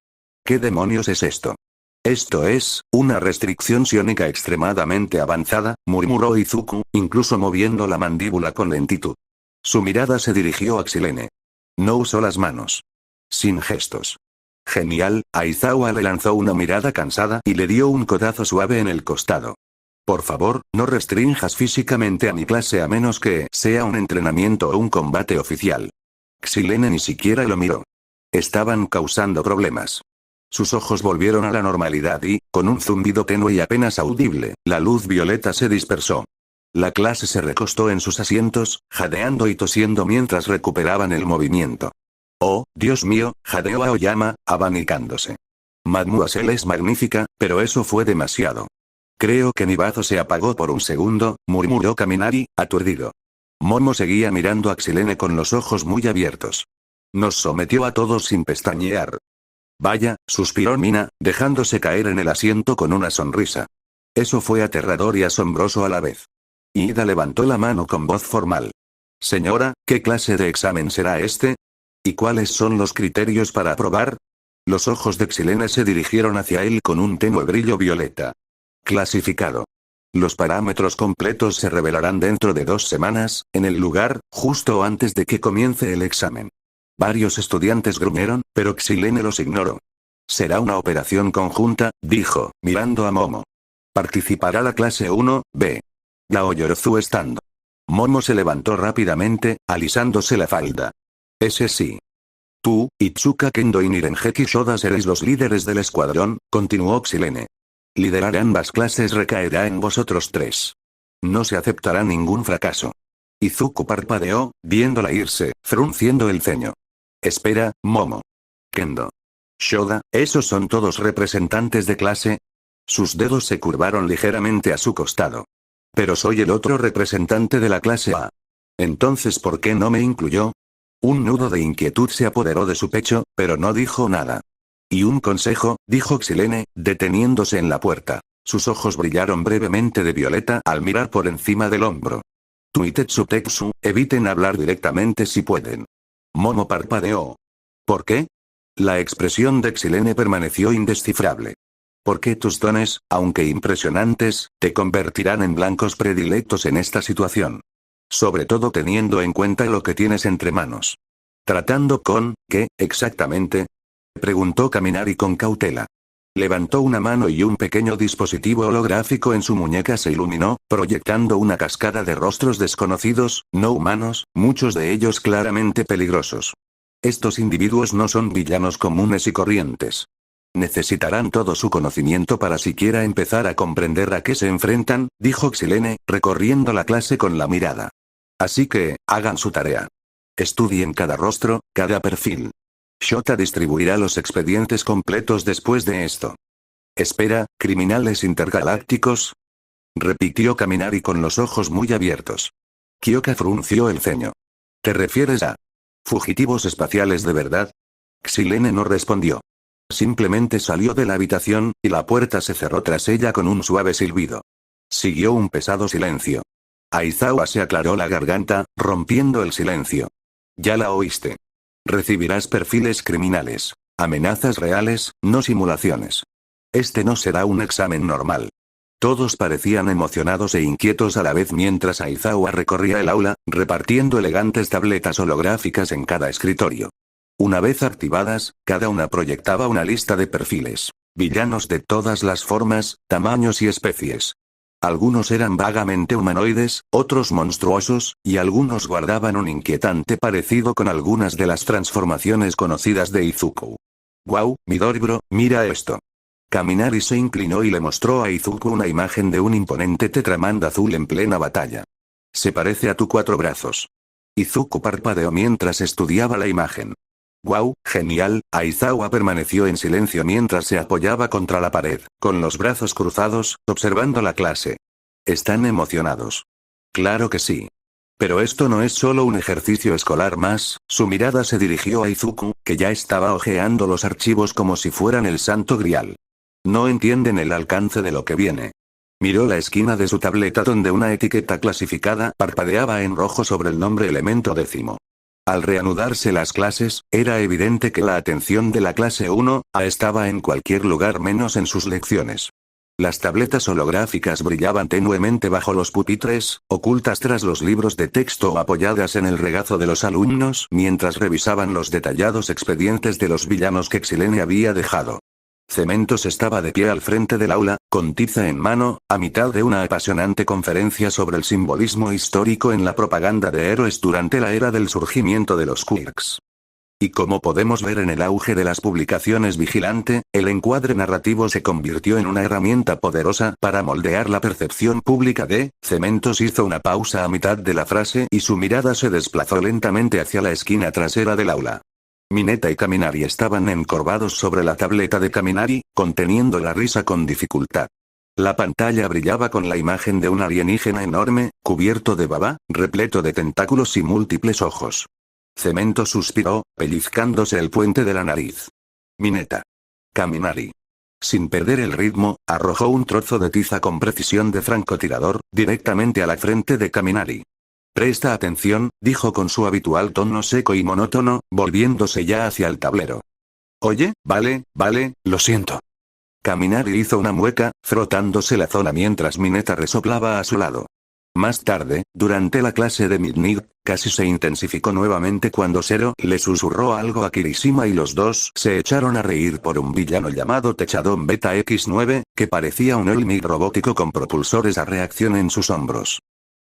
¿Qué demonios es esto? Esto es, una restricción psiónica extremadamente avanzada, murmuró Izuku, incluso moviendo la mandíbula con lentitud. Su mirada se dirigió a Xilene. No usó las manos. Sin gestos. Genial, Aizawa le lanzó una mirada cansada y le dio un codazo suave en el costado. Por favor, no restrinjas físicamente a mi clase a menos que sea un entrenamiento o un combate oficial. Xilene ni siquiera lo miró. Estaban causando problemas. Sus ojos volvieron a la normalidad y, con un zumbido tenue y apenas audible, la luz violeta se dispersó. La clase se recostó en sus asientos, jadeando y tosiendo mientras recuperaban el movimiento. Oh, Dios mío, jadeó Aoyama, abanicándose. Mademoiselle es magnífica, pero eso fue demasiado. Creo que mi bazo se apagó por un segundo, murmuró Kaminari, aturdido. Momo seguía mirando a Xilene con los ojos muy abiertos. Nos sometió a todos sin pestañear. Vaya, suspiró Mina, dejándose caer en el asiento con una sonrisa. Eso fue aterrador y asombroso a la vez. Ida levantó la mano con voz formal. Señora, ¿qué clase de examen será este? ¿Y cuáles son los criterios para aprobar? Los ojos de Xilene se dirigieron hacia él con un tenue brillo violeta. Clasificado. Los parámetros completos se revelarán dentro de 2 semanas, en el lugar, justo antes de que comience el examen. Varios estudiantes gruñeron, pero Xilene los ignoró. Será una operación conjunta, dijo, mirando a Momo. Participará la clase 1B. Yaoyorozu estando. Momo se levantó rápidamente, alisándose la falda. Ese sí. Tú, Itsuka Kendo y Nirengeki Shoda seréis los líderes del escuadrón, continuó Xilene. Liderar ambas clases recaerá en vosotros 3. No se aceptará ningún fracaso. Izuku parpadeó, viéndola irse, frunciendo el ceño. Espera, Momo. Kendo. Shoda, ¿esos son todos representantes de clase? Sus dedos se curvaron ligeramente a su costado. Pero soy el otro representante de la clase A. Entonces, ¿por qué no me incluyó? Un nudo de inquietud se apoderó de su pecho, pero no dijo nada. Y un consejo, dijo Xilene, deteniéndose en la puerta. Sus ojos brillaron brevemente de violeta al mirar por encima del hombro. Tuitetsu Tetsu, eviten hablar directamente si pueden. Momo parpadeó. ¿Por qué? La expresión de Xilene permaneció indescifrable. Porque tus dones, aunque impresionantes, te convertirán en blancos predilectos en esta situación. Sobre todo teniendo en cuenta lo que tienes entre manos. ¿Tratando con qué, exactamente? Preguntó Kaminari con cautela. Levantó una mano y un pequeño dispositivo holográfico en su muñeca se iluminó, proyectando una cascada de rostros desconocidos, no humanos, muchos de ellos claramente peligrosos. Estos individuos no son villanos comunes y corrientes. Necesitarán todo su conocimiento para siquiera empezar a comprender a qué se enfrentan, dijo Xilene, recorriendo la clase con la mirada. Así que, hagan su tarea. Estudien cada rostro, cada perfil. Shota distribuirá los expedientes completos después de esto. Espera, ¿criminales intergalácticos? Repitió Kaminari con los ojos muy abiertos. Kyoka frunció el ceño. ¿Te refieres a fugitivos espaciales de verdad? Xilene no respondió. Simplemente salió de la habitación, y la puerta se cerró tras ella con un suave silbido. Siguió un pesado silencio. Aizawa se aclaró la garganta, rompiendo el silencio. Ya la oíste. Recibirás perfiles criminales. Amenazas reales, no simulaciones. Este no será un examen normal. Todos parecían emocionados e inquietos a la vez mientras Aizawa recorría el aula, repartiendo elegantes tabletas holográficas en cada escritorio. Una vez activadas, cada una proyectaba una lista de perfiles. Villanos de todas las formas, tamaños y especies. Algunos eran vagamente humanoides, otros monstruosos, y algunos guardaban un inquietante parecido con algunas de las transformaciones conocidas de Izuku. «Guau, Midoribro, mira esto». Kaminari se inclinó y le mostró a Izuku una imagen de un imponente Tetraman azul en plena batalla. Se parece a tu 4 brazos. Izuku parpadeó mientras estudiaba la imagen. ¡Guau, genial! Aizawa permaneció en silencio mientras se apoyaba contra la pared, con los brazos cruzados, observando la clase. ¿Están emocionados? Claro que sí. Pero esto no es solo un ejercicio escolar más. Su mirada se dirigió a Izuku, que ya estaba hojeando los archivos como si fueran el santo grial. No entienden el alcance de lo que viene. Miró la esquina de su tableta donde una etiqueta clasificada parpadeaba en rojo sobre el nombre elemento 10. Al reanudarse las clases, era evidente que la atención de la clase 1A estaba en cualquier lugar menos en sus lecciones. Las tabletas holográficas brillaban tenuemente bajo los pupitres, ocultas tras los libros de texto o apoyadas en el regazo de los alumnos mientras revisaban los detallados expedientes de los villanos que Xilene había dejado. Cementos estaba de pie al frente del aula, con tiza en mano, a mitad de una apasionante conferencia sobre el simbolismo histórico en la propaganda de héroes durante la era del surgimiento de los quirks. Y como podemos ver en el auge de las publicaciones Vigilante, el encuadre narrativo se convirtió en una herramienta poderosa para moldear la percepción pública de. Cementos hizo una pausa a mitad de la frase y su mirada se desplazó lentamente hacia la esquina trasera del aula. Mineta y Kaminari estaban encorvados sobre la tableta de Kaminari, conteniendo la risa con dificultad. La pantalla brillaba con la imagen de un alienígena enorme, cubierto de baba, repleto de tentáculos y múltiples ojos. Cementos suspiró, pellizcándose el puente de la nariz. Mineta. Kaminari. Sin perder el ritmo, arrojó un trozo de tiza con precisión de francotirador, directamente a la frente de Kaminari. Presta atención, dijo con su habitual tono seco y monótono, volviéndose ya hacia el tablero. Oye, vale, lo siento. Kaminari hizo una mueca, frotándose la zona mientras Mineta resoplaba a su lado. Más tarde, durante la clase de Midnight, casi se intensificó nuevamente cuando Zero le susurró algo a Kirishima y los dos se echaron a reír por un villano llamado Techadon Beta X9, que parecía un Elmig robótico con propulsores a reacción en sus hombros.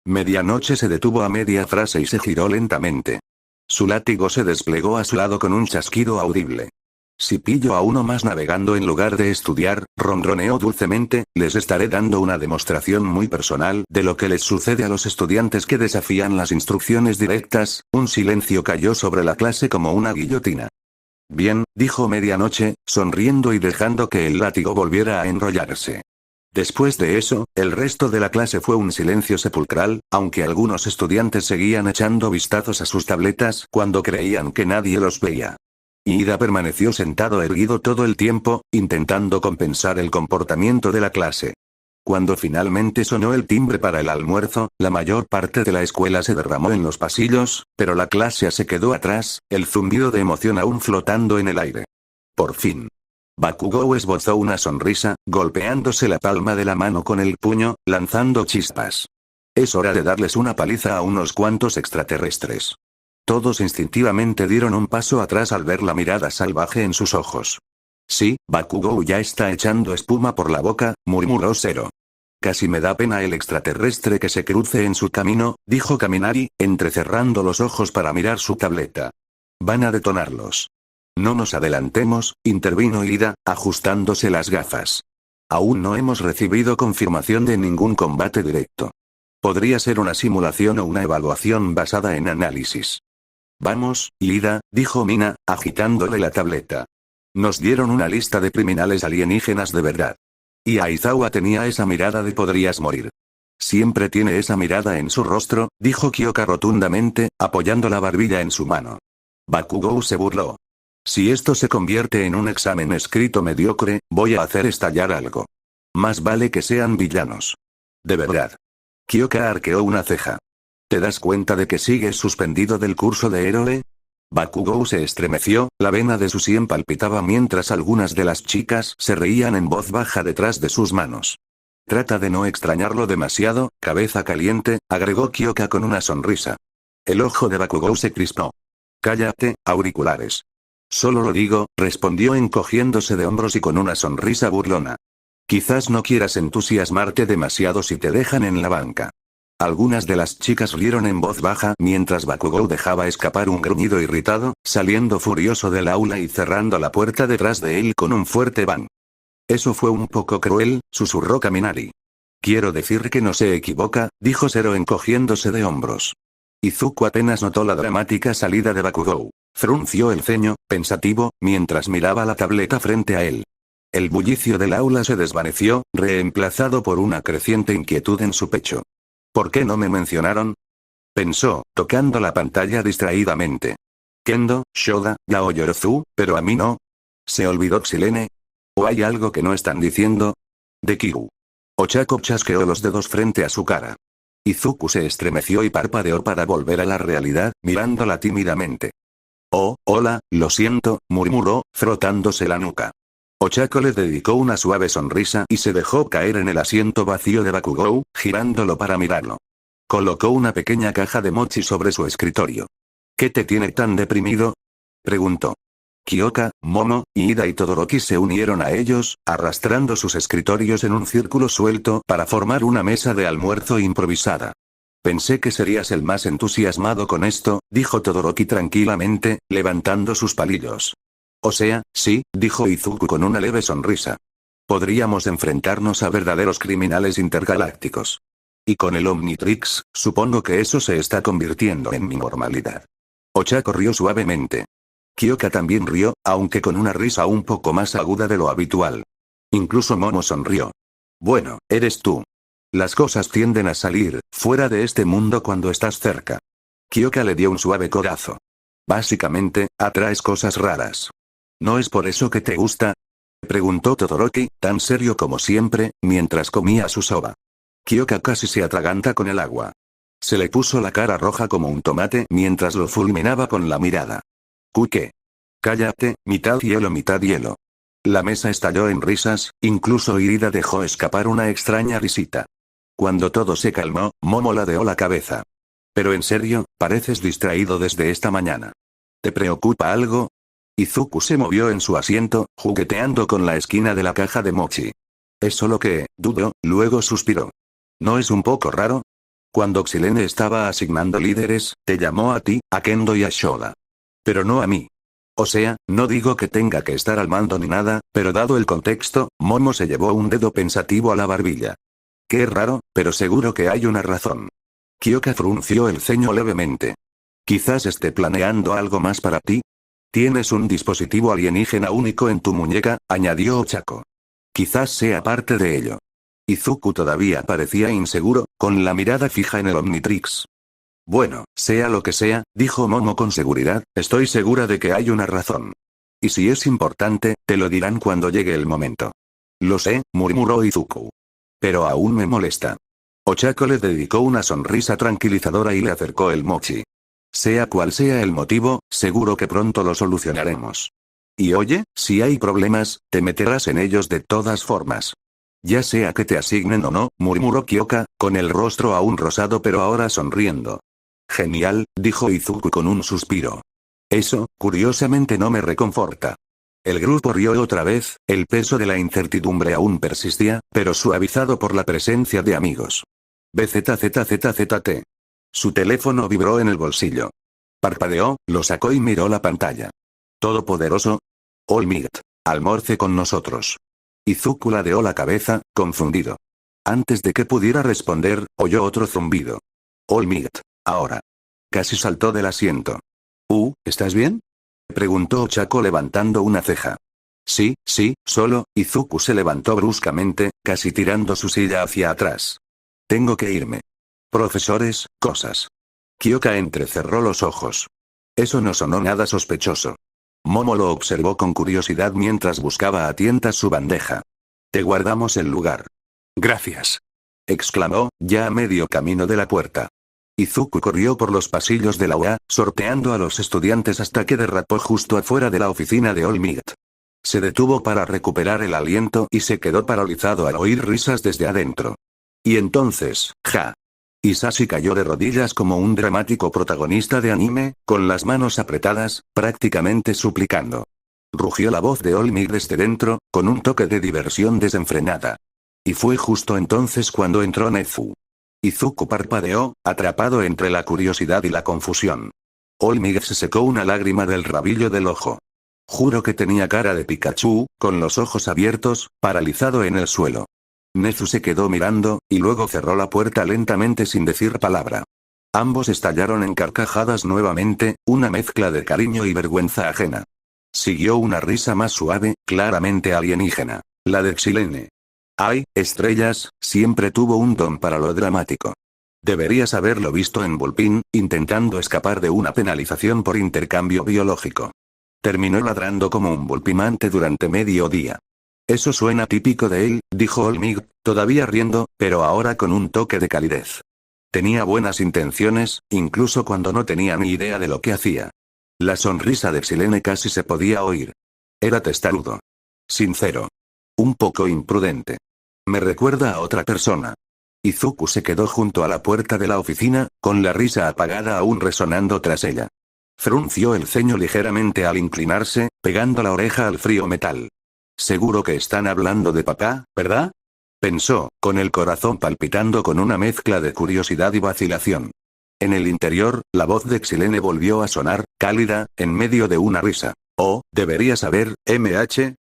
Medianoche se detuvo a media frase y se giró lentamente. Su látigo se desplegó a su lado con un chasquido audible. Si pillo a uno más navegando en lugar de estudiar, ronroneó dulcemente, les estaré dando una demostración muy personal de lo que les sucede a los estudiantes que desafían las instrucciones directas. Un silencio cayó sobre la clase como una guillotina. Bien, dijo Medianoche, sonriendo y dejando que el látigo volviera a enrollarse. Después de eso, el resto de la clase fue un silencio sepulcral, aunque algunos estudiantes seguían echando vistazos a sus tabletas cuando creían que nadie los veía. Ida permaneció sentado erguido todo el tiempo, intentando compensar el comportamiento de la clase. Cuando finalmente sonó el timbre para el almuerzo, la mayor parte de la escuela se derramó en los pasillos, pero la clase se quedó atrás, el zumbido de emoción aún flotando en el aire. Por fin. Bakugou esbozó una sonrisa, golpeándose la palma de la mano con el puño, lanzando chispas. Es hora de darles una paliza a unos cuantos extraterrestres. Todos instintivamente dieron un paso atrás al ver la mirada salvaje en sus ojos. Sí, Bakugou ya está echando espuma por la boca, murmuró Zero. Casi me da pena el extraterrestre que se cruce en su camino, dijo Kaminari, entrecerrando los ojos para mirar su tableta. Van a detonarlos. No nos adelantemos, intervino Ida, ajustándose las gafas. Aún no hemos recibido confirmación de ningún combate directo. Podría ser una simulación o una evaluación basada en análisis. Vamos, Ida, dijo Mina, agitándole la tableta. Nos dieron una lista de criminales alienígenas de verdad. Y Aizawa tenía esa mirada de podrías morir. Siempre tiene esa mirada en su rostro, dijo Kyoka rotundamente, apoyando la barbilla en su mano. Bakugou se burló. Si esto se convierte en un examen escrito mediocre, voy a hacer estallar algo. Más vale que sean villanos. De verdad. Kyoka arqueó una ceja. ¿Te das cuenta de que sigues suspendido del curso de héroe? Bakugou se estremeció, la vena de su sien palpitaba mientras algunas de las chicas se reían en voz baja detrás de sus manos. Trata de no extrañarlo demasiado, cabeza caliente, agregó Kyoka con una sonrisa. El ojo de Bakugou se crispó. Cállate, auriculares. Solo lo digo, respondió encogiéndose de hombros y con una sonrisa burlona. Quizás no quieras entusiasmarte demasiado si te dejan en la banca. Algunas de las chicas rieron en voz baja mientras Bakugou dejaba escapar un gruñido irritado, saliendo furioso del aula y cerrando la puerta detrás de él con un fuerte bang. Eso fue un poco cruel, susurró Kaminari. Quiero decir que no se equivoca, dijo Zero encogiéndose de hombros. Izuku apenas notó la dramática salida de Bakugou. Frunció el ceño, pensativo, mientras miraba la tableta frente a él. El bullicio del aula se desvaneció, reemplazado por una creciente inquietud en su pecho. ¿Por qué no me mencionaron? Pensó, tocando la pantalla distraídamente. Kendo, Shoda, Yaoyorozu, pero a mí no. ¿Se olvidó Xilene? ¿O hay algo que no están diciendo? De Kiru. Ochako chasqueó los dedos frente a su cara. Izuku se estremeció y parpadeó para volver a la realidad, mirándola tímidamente. Oh, hola, lo siento, murmuró, frotándose la nuca. Ochako le dedicó una suave sonrisa y se dejó caer en el asiento vacío de Bakugou, girándolo para mirarlo. Colocó una pequeña caja de mochi sobre su escritorio. ¿Qué te tiene tan deprimido? Preguntó. Kyoka, Momo, Ida y Todoroki se unieron a ellos, arrastrando sus escritorios en un círculo suelto para formar una mesa de almuerzo improvisada. Pensé que serías el más entusiasmado con esto, dijo Todoroki tranquilamente, levantando sus palillos. O sea, sí, dijo Izuku con una leve sonrisa. Podríamos enfrentarnos a verdaderos criminales intergalácticos. Y con el Omnitrix, supongo que eso se está convirtiendo en mi normalidad. Ochako rió suavemente. Kyoka también rió, aunque con una risa un poco más aguda de lo habitual. Incluso Momo sonrió. Bueno, eres tú. Las cosas tienden a salir fuera de este mundo cuando estás cerca. Kyoka le dio un suave codazo. Básicamente, atraes cosas raras. ¿No es por eso que te gusta? Preguntó Todoroki, tan serio como siempre, mientras comía su soba. Kyoka casi se atraganta con el agua. Se le puso la cara roja como un tomate mientras lo fulminaba con la mirada. ¿Qué? Cállate, mitad hielo. La mesa estalló en risas, incluso Irida dejó escapar una extraña risita. Cuando todo se calmó, Momo ladeó la cabeza. Pero en serio, pareces distraído desde esta mañana. ¿Te preocupa algo? Izuku se movió en su asiento, jugueteando con la esquina de la caja de mochi. Es solo que, dudó, luego suspiró. ¿No es un poco raro? Cuando Xilene estaba asignando líderes, te llamó a ti, a Kendo y a Shoda. Pero no a mí. O sea, no digo que tenga que estar al mando ni nada, pero dado el contexto, Momo se llevó un dedo pensativo a la barbilla. Qué raro, pero seguro que hay una razón. Kyoka frunció el ceño levemente. Quizás esté planeando algo más para ti. Tienes un dispositivo alienígena único en tu muñeca, añadió Ochako. Quizás sea parte de ello. Izuku todavía parecía inseguro, con la mirada fija en el Omnitrix. Bueno, sea lo que sea, dijo Momo con seguridad, estoy segura de que hay una razón. Y si es importante, te lo dirán cuando llegue el momento. Lo sé, murmuró Izuku. Pero aún me molesta. Ochako le dedicó una sonrisa tranquilizadora y le acercó el mochi. Sea cual sea el motivo, seguro que pronto lo solucionaremos. Y oye, si hay problemas, te meterás en ellos de todas formas. Ya sea que te asignen o no, murmuró Kyoka, con el rostro aún rosado pero ahora sonriendo. Genial, dijo Izuku con un suspiro. Eso, curiosamente no me reconforta. El grupo rió otra vez, el peso de la incertidumbre aún persistía, pero suavizado por la presencia de amigos. BZZZZT. Su teléfono vibró en el bolsillo. Parpadeó, lo sacó y miró la pantalla. Todopoderoso. All Might. Almorce con nosotros. Izuku ladeó la cabeza, confundido. Antes de que pudiera responder, oyó otro zumbido. All Might. Ahora. Casi saltó del asiento. ¿Estás bien? Preguntó Ochako levantando una ceja. Sí, solo, Izuku se levantó bruscamente, casi tirando su silla hacia atrás. Tengo que irme. Profesores, cosas. Kyoka entrecerró los ojos. Eso no sonó nada sospechoso. Momo lo observó con curiosidad mientras buscaba a tientas su bandeja. Te guardamos el lugar. Gracias. Exclamó, ya a medio camino de la puerta. Izuku corrió por los pasillos de la UA, sorteando a los estudiantes hasta que derrapó justo afuera de la oficina de All Might. Se detuvo para recuperar el aliento y se quedó paralizado al oír risas desde adentro. Y entonces, Isashi cayó de rodillas como un dramático protagonista de anime, con las manos apretadas, prácticamente suplicando. Rugió la voz de All Might desde dentro, con un toque de diversión desenfrenada. Y fue justo entonces cuando entró Nezu. Izuku parpadeó, atrapado entre la curiosidad y la confusión. All Might se secó una lágrima del rabillo del ojo. Juro que tenía cara de Pikachu, con los ojos abiertos, paralizado en el suelo. Nezu se quedó mirando, y luego cerró la puerta lentamente sin decir palabra. Ambos estallaron en carcajadas nuevamente, una mezcla de cariño y vergüenza ajena. Siguió una risa más suave, claramente alienígena. La de Xilene. Ay, estrellas, siempre tuvo un don para lo dramático. Deberías haberlo visto en Vulpin, intentando escapar de una penalización por intercambio biológico. Terminó ladrando como un vulpimante durante medio día. Eso suena típico de él, dijo Olmig, todavía riendo, pero ahora con un toque de calidez. Tenía buenas intenciones, incluso cuando no tenía ni idea de lo que hacía. La sonrisa de Xilene casi se podía oír. Era testarudo. Sincero. Un poco imprudente. Me recuerda a otra persona. Izuku se quedó junto a la puerta de la oficina, con la risa apagada aún resonando tras ella. Frunció el ceño ligeramente al inclinarse, pegando la oreja al frío metal. Seguro que están hablando de papá, ¿verdad? Pensó, con el corazón palpitando con una mezcla de curiosidad y vacilación. En el interior, la voz de Xilene volvió a sonar, cálida, en medio de una risa. Oh, deberías saber, MH.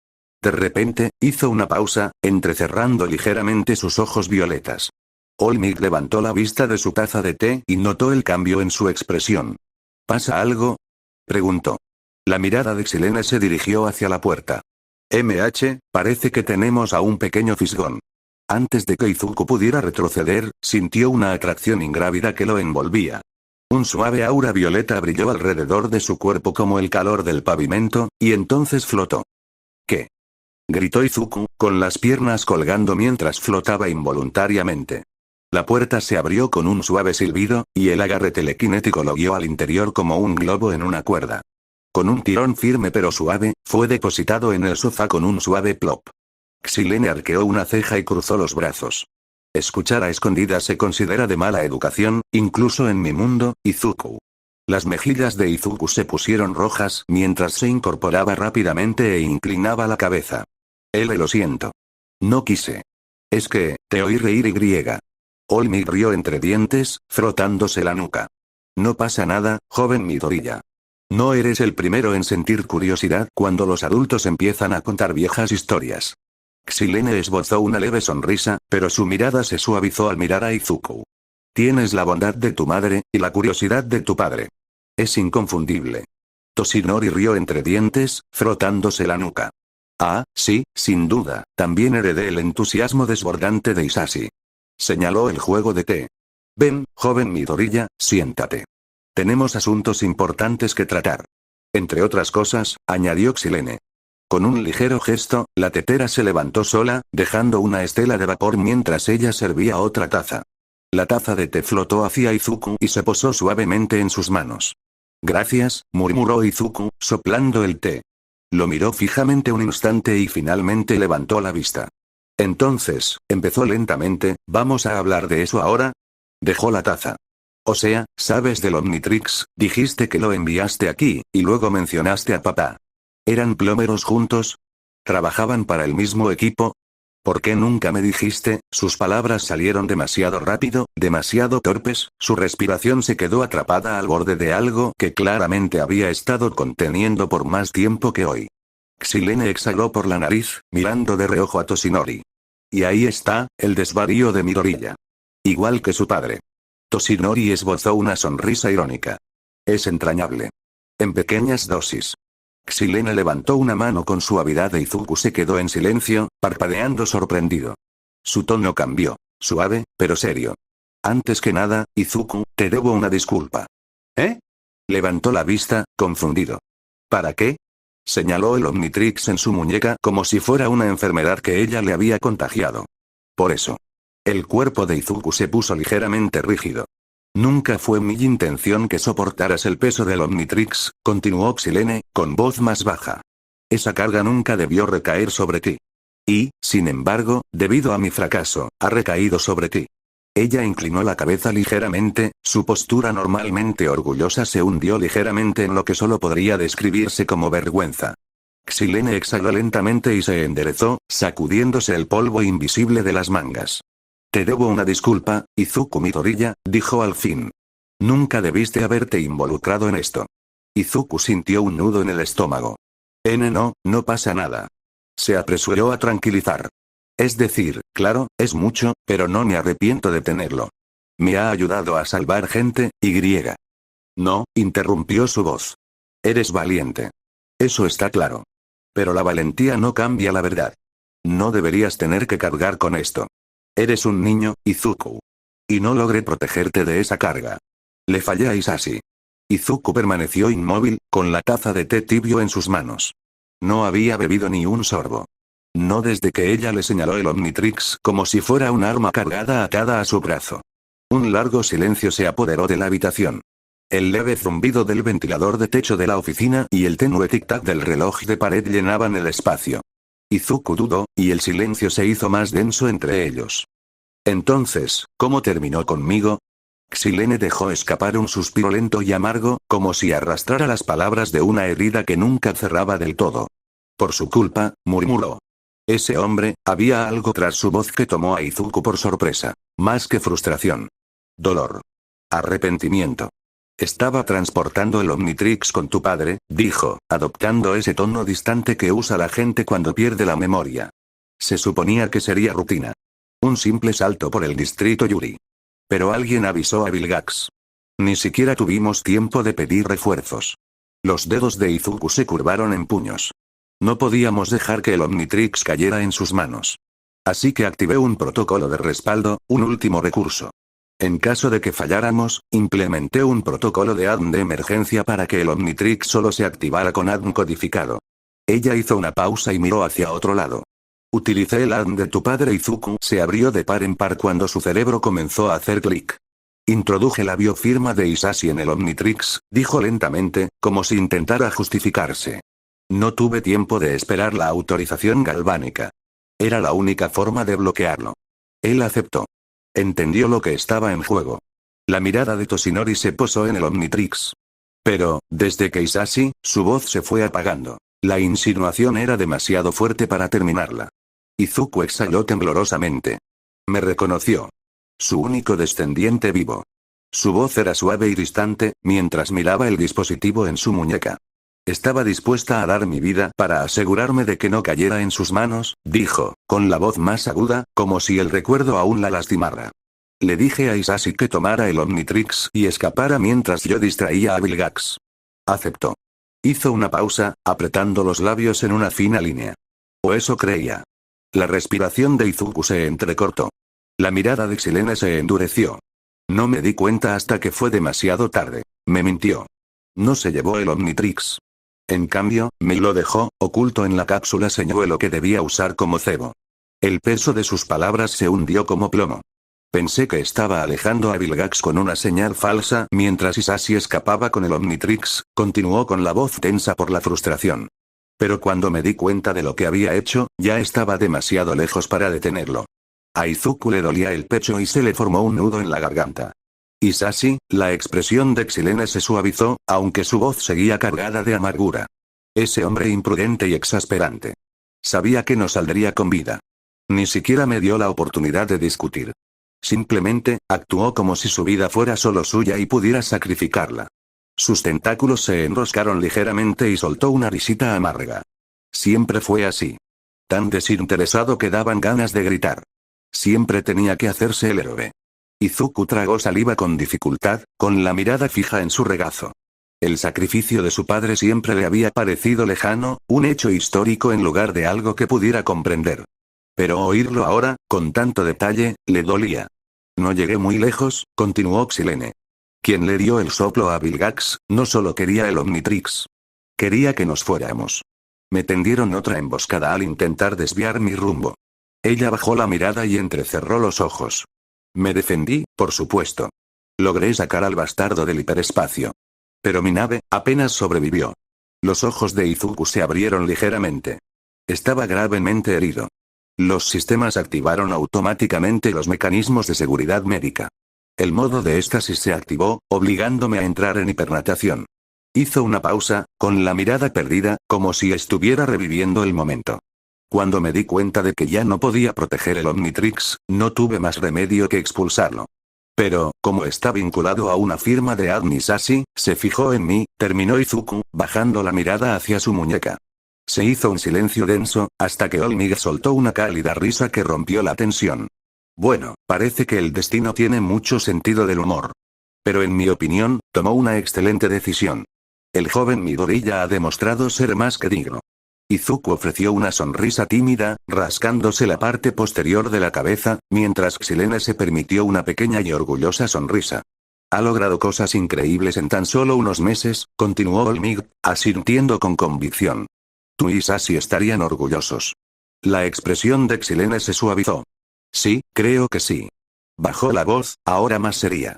De repente, hizo una pausa, entrecerrando ligeramente sus ojos violetas. Olmig levantó la vista de su taza de té y notó el cambio en su expresión. ¿Pasa algo?, preguntó. La mirada de Xilene se dirigió hacia la puerta. MH, parece que tenemos a un pequeño fisgón. Antes de que Izuku pudiera retroceder, sintió una atracción ingrávida que lo envolvía. Un suave aura violeta brilló alrededor de su cuerpo como el calor del pavimento, y entonces flotó. ¿Qué?, gritó Izuku, con las piernas colgando mientras flotaba involuntariamente. La puerta se abrió con un suave silbido, y el agarre telequinético lo guió al interior como un globo en una cuerda. Con un tirón firme pero suave, fue depositado en el sofá con un suave plop. Xilene arqueó una ceja y cruzó los brazos. Escuchar a escondidas se considera de mala educación, incluso en mi mundo, Izuku. Las mejillas de Izuku se pusieron rojas mientras se incorporaba rápidamente e inclinaba la cabeza. Lo siento. No quise. Es que, te oí reír y. Olmig rió entre dientes, frotándose la nuca. No pasa nada, joven Midoriya. No eres el primero en sentir curiosidad cuando los adultos empiezan a contar viejas historias. Xilene esbozó una leve sonrisa, pero su mirada se suavizó al mirar a Izuku. Tienes la bondad de tu madre, y la curiosidad de tu padre. Es inconfundible. Toshinori rió entre dientes, frotándose la nuca. Ah, sí, sin duda, también heredé el entusiasmo desbordante de Isashi. Señaló el juego de té. Ven, joven Midoriya, siéntate. Tenemos asuntos importantes que tratar. Entre otras cosas, añadió Xilene. Con un ligero gesto, la tetera se levantó sola, dejando una estela de vapor mientras ella servía otra taza. La taza de té flotó hacia Izuku y se posó suavemente en sus manos. Gracias, murmuró Izuku, soplando el té. Lo miró fijamente un instante y finalmente levantó la vista. Entonces, empezó lentamente, ¿vamos a hablar de eso ahora? Dejó la taza. O sea, sabes del Omnitrix, dijiste que lo enviaste aquí, y luego mencionaste a papá. ¿Eran plomeros juntos? ¿Trabajaban para el mismo equipo? ¿Por qué nunca me dijiste? Sus palabras salieron demasiado rápido, demasiado torpes, su respiración se quedó atrapada al borde de algo que claramente había estado conteniendo por más tiempo que hoy. Xilene exhaló por la nariz, mirando de reojo a Toshinori. Y ahí está, el desvarío de Midoriya. Igual que su padre. Toshinori esbozó una sonrisa irónica. Es entrañable. En pequeñas dosis. Xilene levantó una mano con suavidad e Izuku se quedó en silencio, parpadeando sorprendido. Su tono cambió. Suave, pero serio. Antes que nada, Izuku, te debo una disculpa. ¿Eh? Levantó la vista, confundido. ¿Para qué? Señaló el Omnitrix en su muñeca como si fuera una enfermedad que ella le había contagiado. Por eso. El cuerpo de Izuku se puso ligeramente rígido. Nunca fue mi intención que soportaras el peso del Omnitrix, continuó Xilene, con voz más baja. Esa carga nunca debió recaer sobre ti. Y, sin embargo, debido a mi fracaso, ha recaído sobre ti. Ella inclinó la cabeza ligeramente, su postura normalmente orgullosa se hundió ligeramente en lo que solo podría describirse como vergüenza. Xilene exhaló lentamente y se enderezó, sacudiéndose el polvo invisible de las mangas. Te debo una disculpa, Izuku Midoriya, dijo al fin. Nunca debiste haberte involucrado en esto. Izuku sintió un nudo en el estómago. No pasa nada. Se apresuró a tranquilizar. Es decir, claro, es mucho, pero no me arrepiento de tenerlo. Me ha ayudado a salvar gente, y. No, interrumpió su voz. Eres valiente. Eso está claro. Pero la valentía no cambia la verdad. No deberías tener que cargar con esto. Eres un niño, Izuku. Y no logré protegerte de esa carga. Le fallé a Hisashi. Izuku permaneció inmóvil, con la taza de té tibio en sus manos. No había bebido ni un sorbo. No desde que ella le señaló el Omnitrix como si fuera un arma cargada atada a su brazo. Un largo silencio se apoderó de la habitación. El leve zumbido del ventilador de techo de la oficina y el tenue tic-tac del reloj de pared llenaban el espacio. Izuku dudó, y el silencio se hizo más denso entre ellos. Entonces, ¿cómo terminó conmigo? Xilene dejó escapar un suspiro lento y amargo, como si arrastrara las palabras de una herida que nunca cerraba del todo. Por su culpa, murmuró. Ese hombre, había algo tras su voz que tomó a Izuku por sorpresa. Más que frustración. Dolor. Arrepentimiento. Estaba transportando el Omnitrix con tu padre, dijo, adoptando ese tono distante que usa la gente cuando pierde la memoria. Se suponía que sería rutina. Un simple salto por el distrito Yuri. Pero alguien avisó a Vilgax. Ni siquiera tuvimos tiempo de pedir refuerzos. Los dedos de Izuku se curvaron en puños. No podíamos dejar que el Omnitrix cayera en sus manos. Así que activé un protocolo de respaldo, un último recurso. En caso de que falláramos, implementé un protocolo de ADN de emergencia para que el Omnitrix solo se activara con ADN codificado. Ella hizo una pausa y miró hacia otro lado. Utilicé el ADN de tu padre. Izuku se abrió de par en par cuando su cerebro comenzó a hacer clic. Introduje la biofirma de Hisashi en el Omnitrix, dijo lentamente, como si intentara justificarse. No tuve tiempo de esperar la autorización galvánica. Era la única forma de bloquearlo. Él aceptó. Entendió lo que estaba en juego. La mirada de Toshinori se posó en el Omnitrix. Pero, desde que Hisashi, su voz se fue apagando. La insinuación era demasiado fuerte para terminarla. Izuku exhaló temblorosamente. Me reconoció. Su único descendiente vivo. Su voz era suave y distante, mientras miraba el dispositivo en su muñeca. Estaba dispuesta a dar mi vida para asegurarme de que no cayera en sus manos, dijo, con la voz más aguda, como si el recuerdo aún la lastimara. Le dije a Hisashi que tomara el Omnitrix y escapara mientras yo distraía a Vilgax. Aceptó. Hizo una pausa, apretando los labios en una fina línea. O eso creía. La respiración de Izuku se entrecortó. La mirada de Xilene se endureció. No me di cuenta hasta que fue demasiado tarde. Me mintió. No se llevó el Omnitrix. En cambio, me lo dejó, oculto en la cápsula señuelo que debía usar como cebo. El peso de sus palabras se hundió como plomo. Pensé que estaba alejando a Vilgax con una señal falsa mientras Hisashi escapaba con el Omnitrix, continuó con la voz tensa por la frustración. Pero cuando me di cuenta de lo que había hecho, ya estaba demasiado lejos para detenerlo. A Izuku le dolía el pecho y se le formó un nudo en la garganta. Hisashi, la expresión de Xilene se suavizó, aunque su voz seguía cargada de amargura. Ese hombre imprudente y exasperante. Sabía que no saldría con vida. Ni siquiera me dio la oportunidad de discutir. Simplemente, actuó como si su vida fuera solo suya y pudiera sacrificarla. Sus tentáculos se enroscaron ligeramente y soltó una risita amarga. Siempre fue así. Tan desinteresado que daban ganas de gritar. Siempre tenía que hacerse el héroe. Izuku tragó saliva con dificultad, con la mirada fija en su regazo. El sacrificio de su padre siempre le había parecido lejano, un hecho histórico en lugar de algo que pudiera comprender. Pero oírlo ahora, con tanto detalle, le dolía. No llegué muy lejos, continuó Xilene. Quien le dio el soplo a Vilgax, no solo quería el Omnitrix. Quería que nos fuéramos. Me tendieron otra emboscada al intentar desviar mi rumbo. Ella bajó la mirada y entrecerró los ojos. Me defendí, por supuesto. Logré sacar al bastardo del hiperespacio. Pero mi nave, apenas sobrevivió. Los ojos de Izuku se abrieron ligeramente. Estaba gravemente herido. Los sistemas activaron automáticamente los mecanismos de seguridad médica. El modo de éxtasis se activó, obligándome a entrar en hipernatación. Hizo una pausa, con la mirada perdida, como si estuviera reviviendo el momento. Cuando me di cuenta de que ya no podía proteger el Omnitrix, no tuve más remedio que expulsarlo. Pero, como está vinculado a una firma de Admisashi, se fijó en mí, terminó Izuku, bajando la mirada hacia su muñeca. Se hizo un silencio denso, hasta que Olmig soltó una cálida risa que rompió la tensión. Bueno, parece que el destino tiene mucho sentido del humor. Pero en mi opinión, tomó una excelente decisión. El joven Midoriya ha demostrado ser más que digno. Izuku ofreció una sonrisa tímida, rascándose la parte posterior de la cabeza, mientras Xilene se permitió una pequeña y orgullosa sonrisa. Ha logrado cosas increíbles en tan solo unos meses, continuó Olmig, asintiendo con convicción. Tú y Sashi estarían orgullosos. La expresión de Xilene se suavizó. Sí, creo que sí. Bajó la voz, ahora más seria.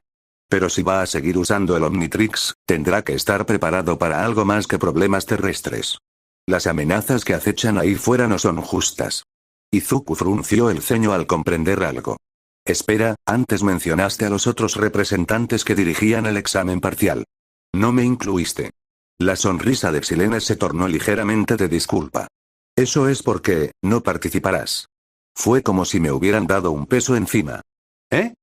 Pero si va a seguir usando el Omnitrix, tendrá que estar preparado para algo más que problemas terrestres. Las amenazas que acechan ahí fuera no son justas. Izuku frunció el ceño al comprender algo. Espera, antes mencionaste a los otros representantes que dirigían el examen parcial. No me incluiste. La sonrisa de Xilene se tornó ligeramente de disculpa. Eso es porque, no participarás. Fue como si me hubieran dado un peso encima. ¿Eh?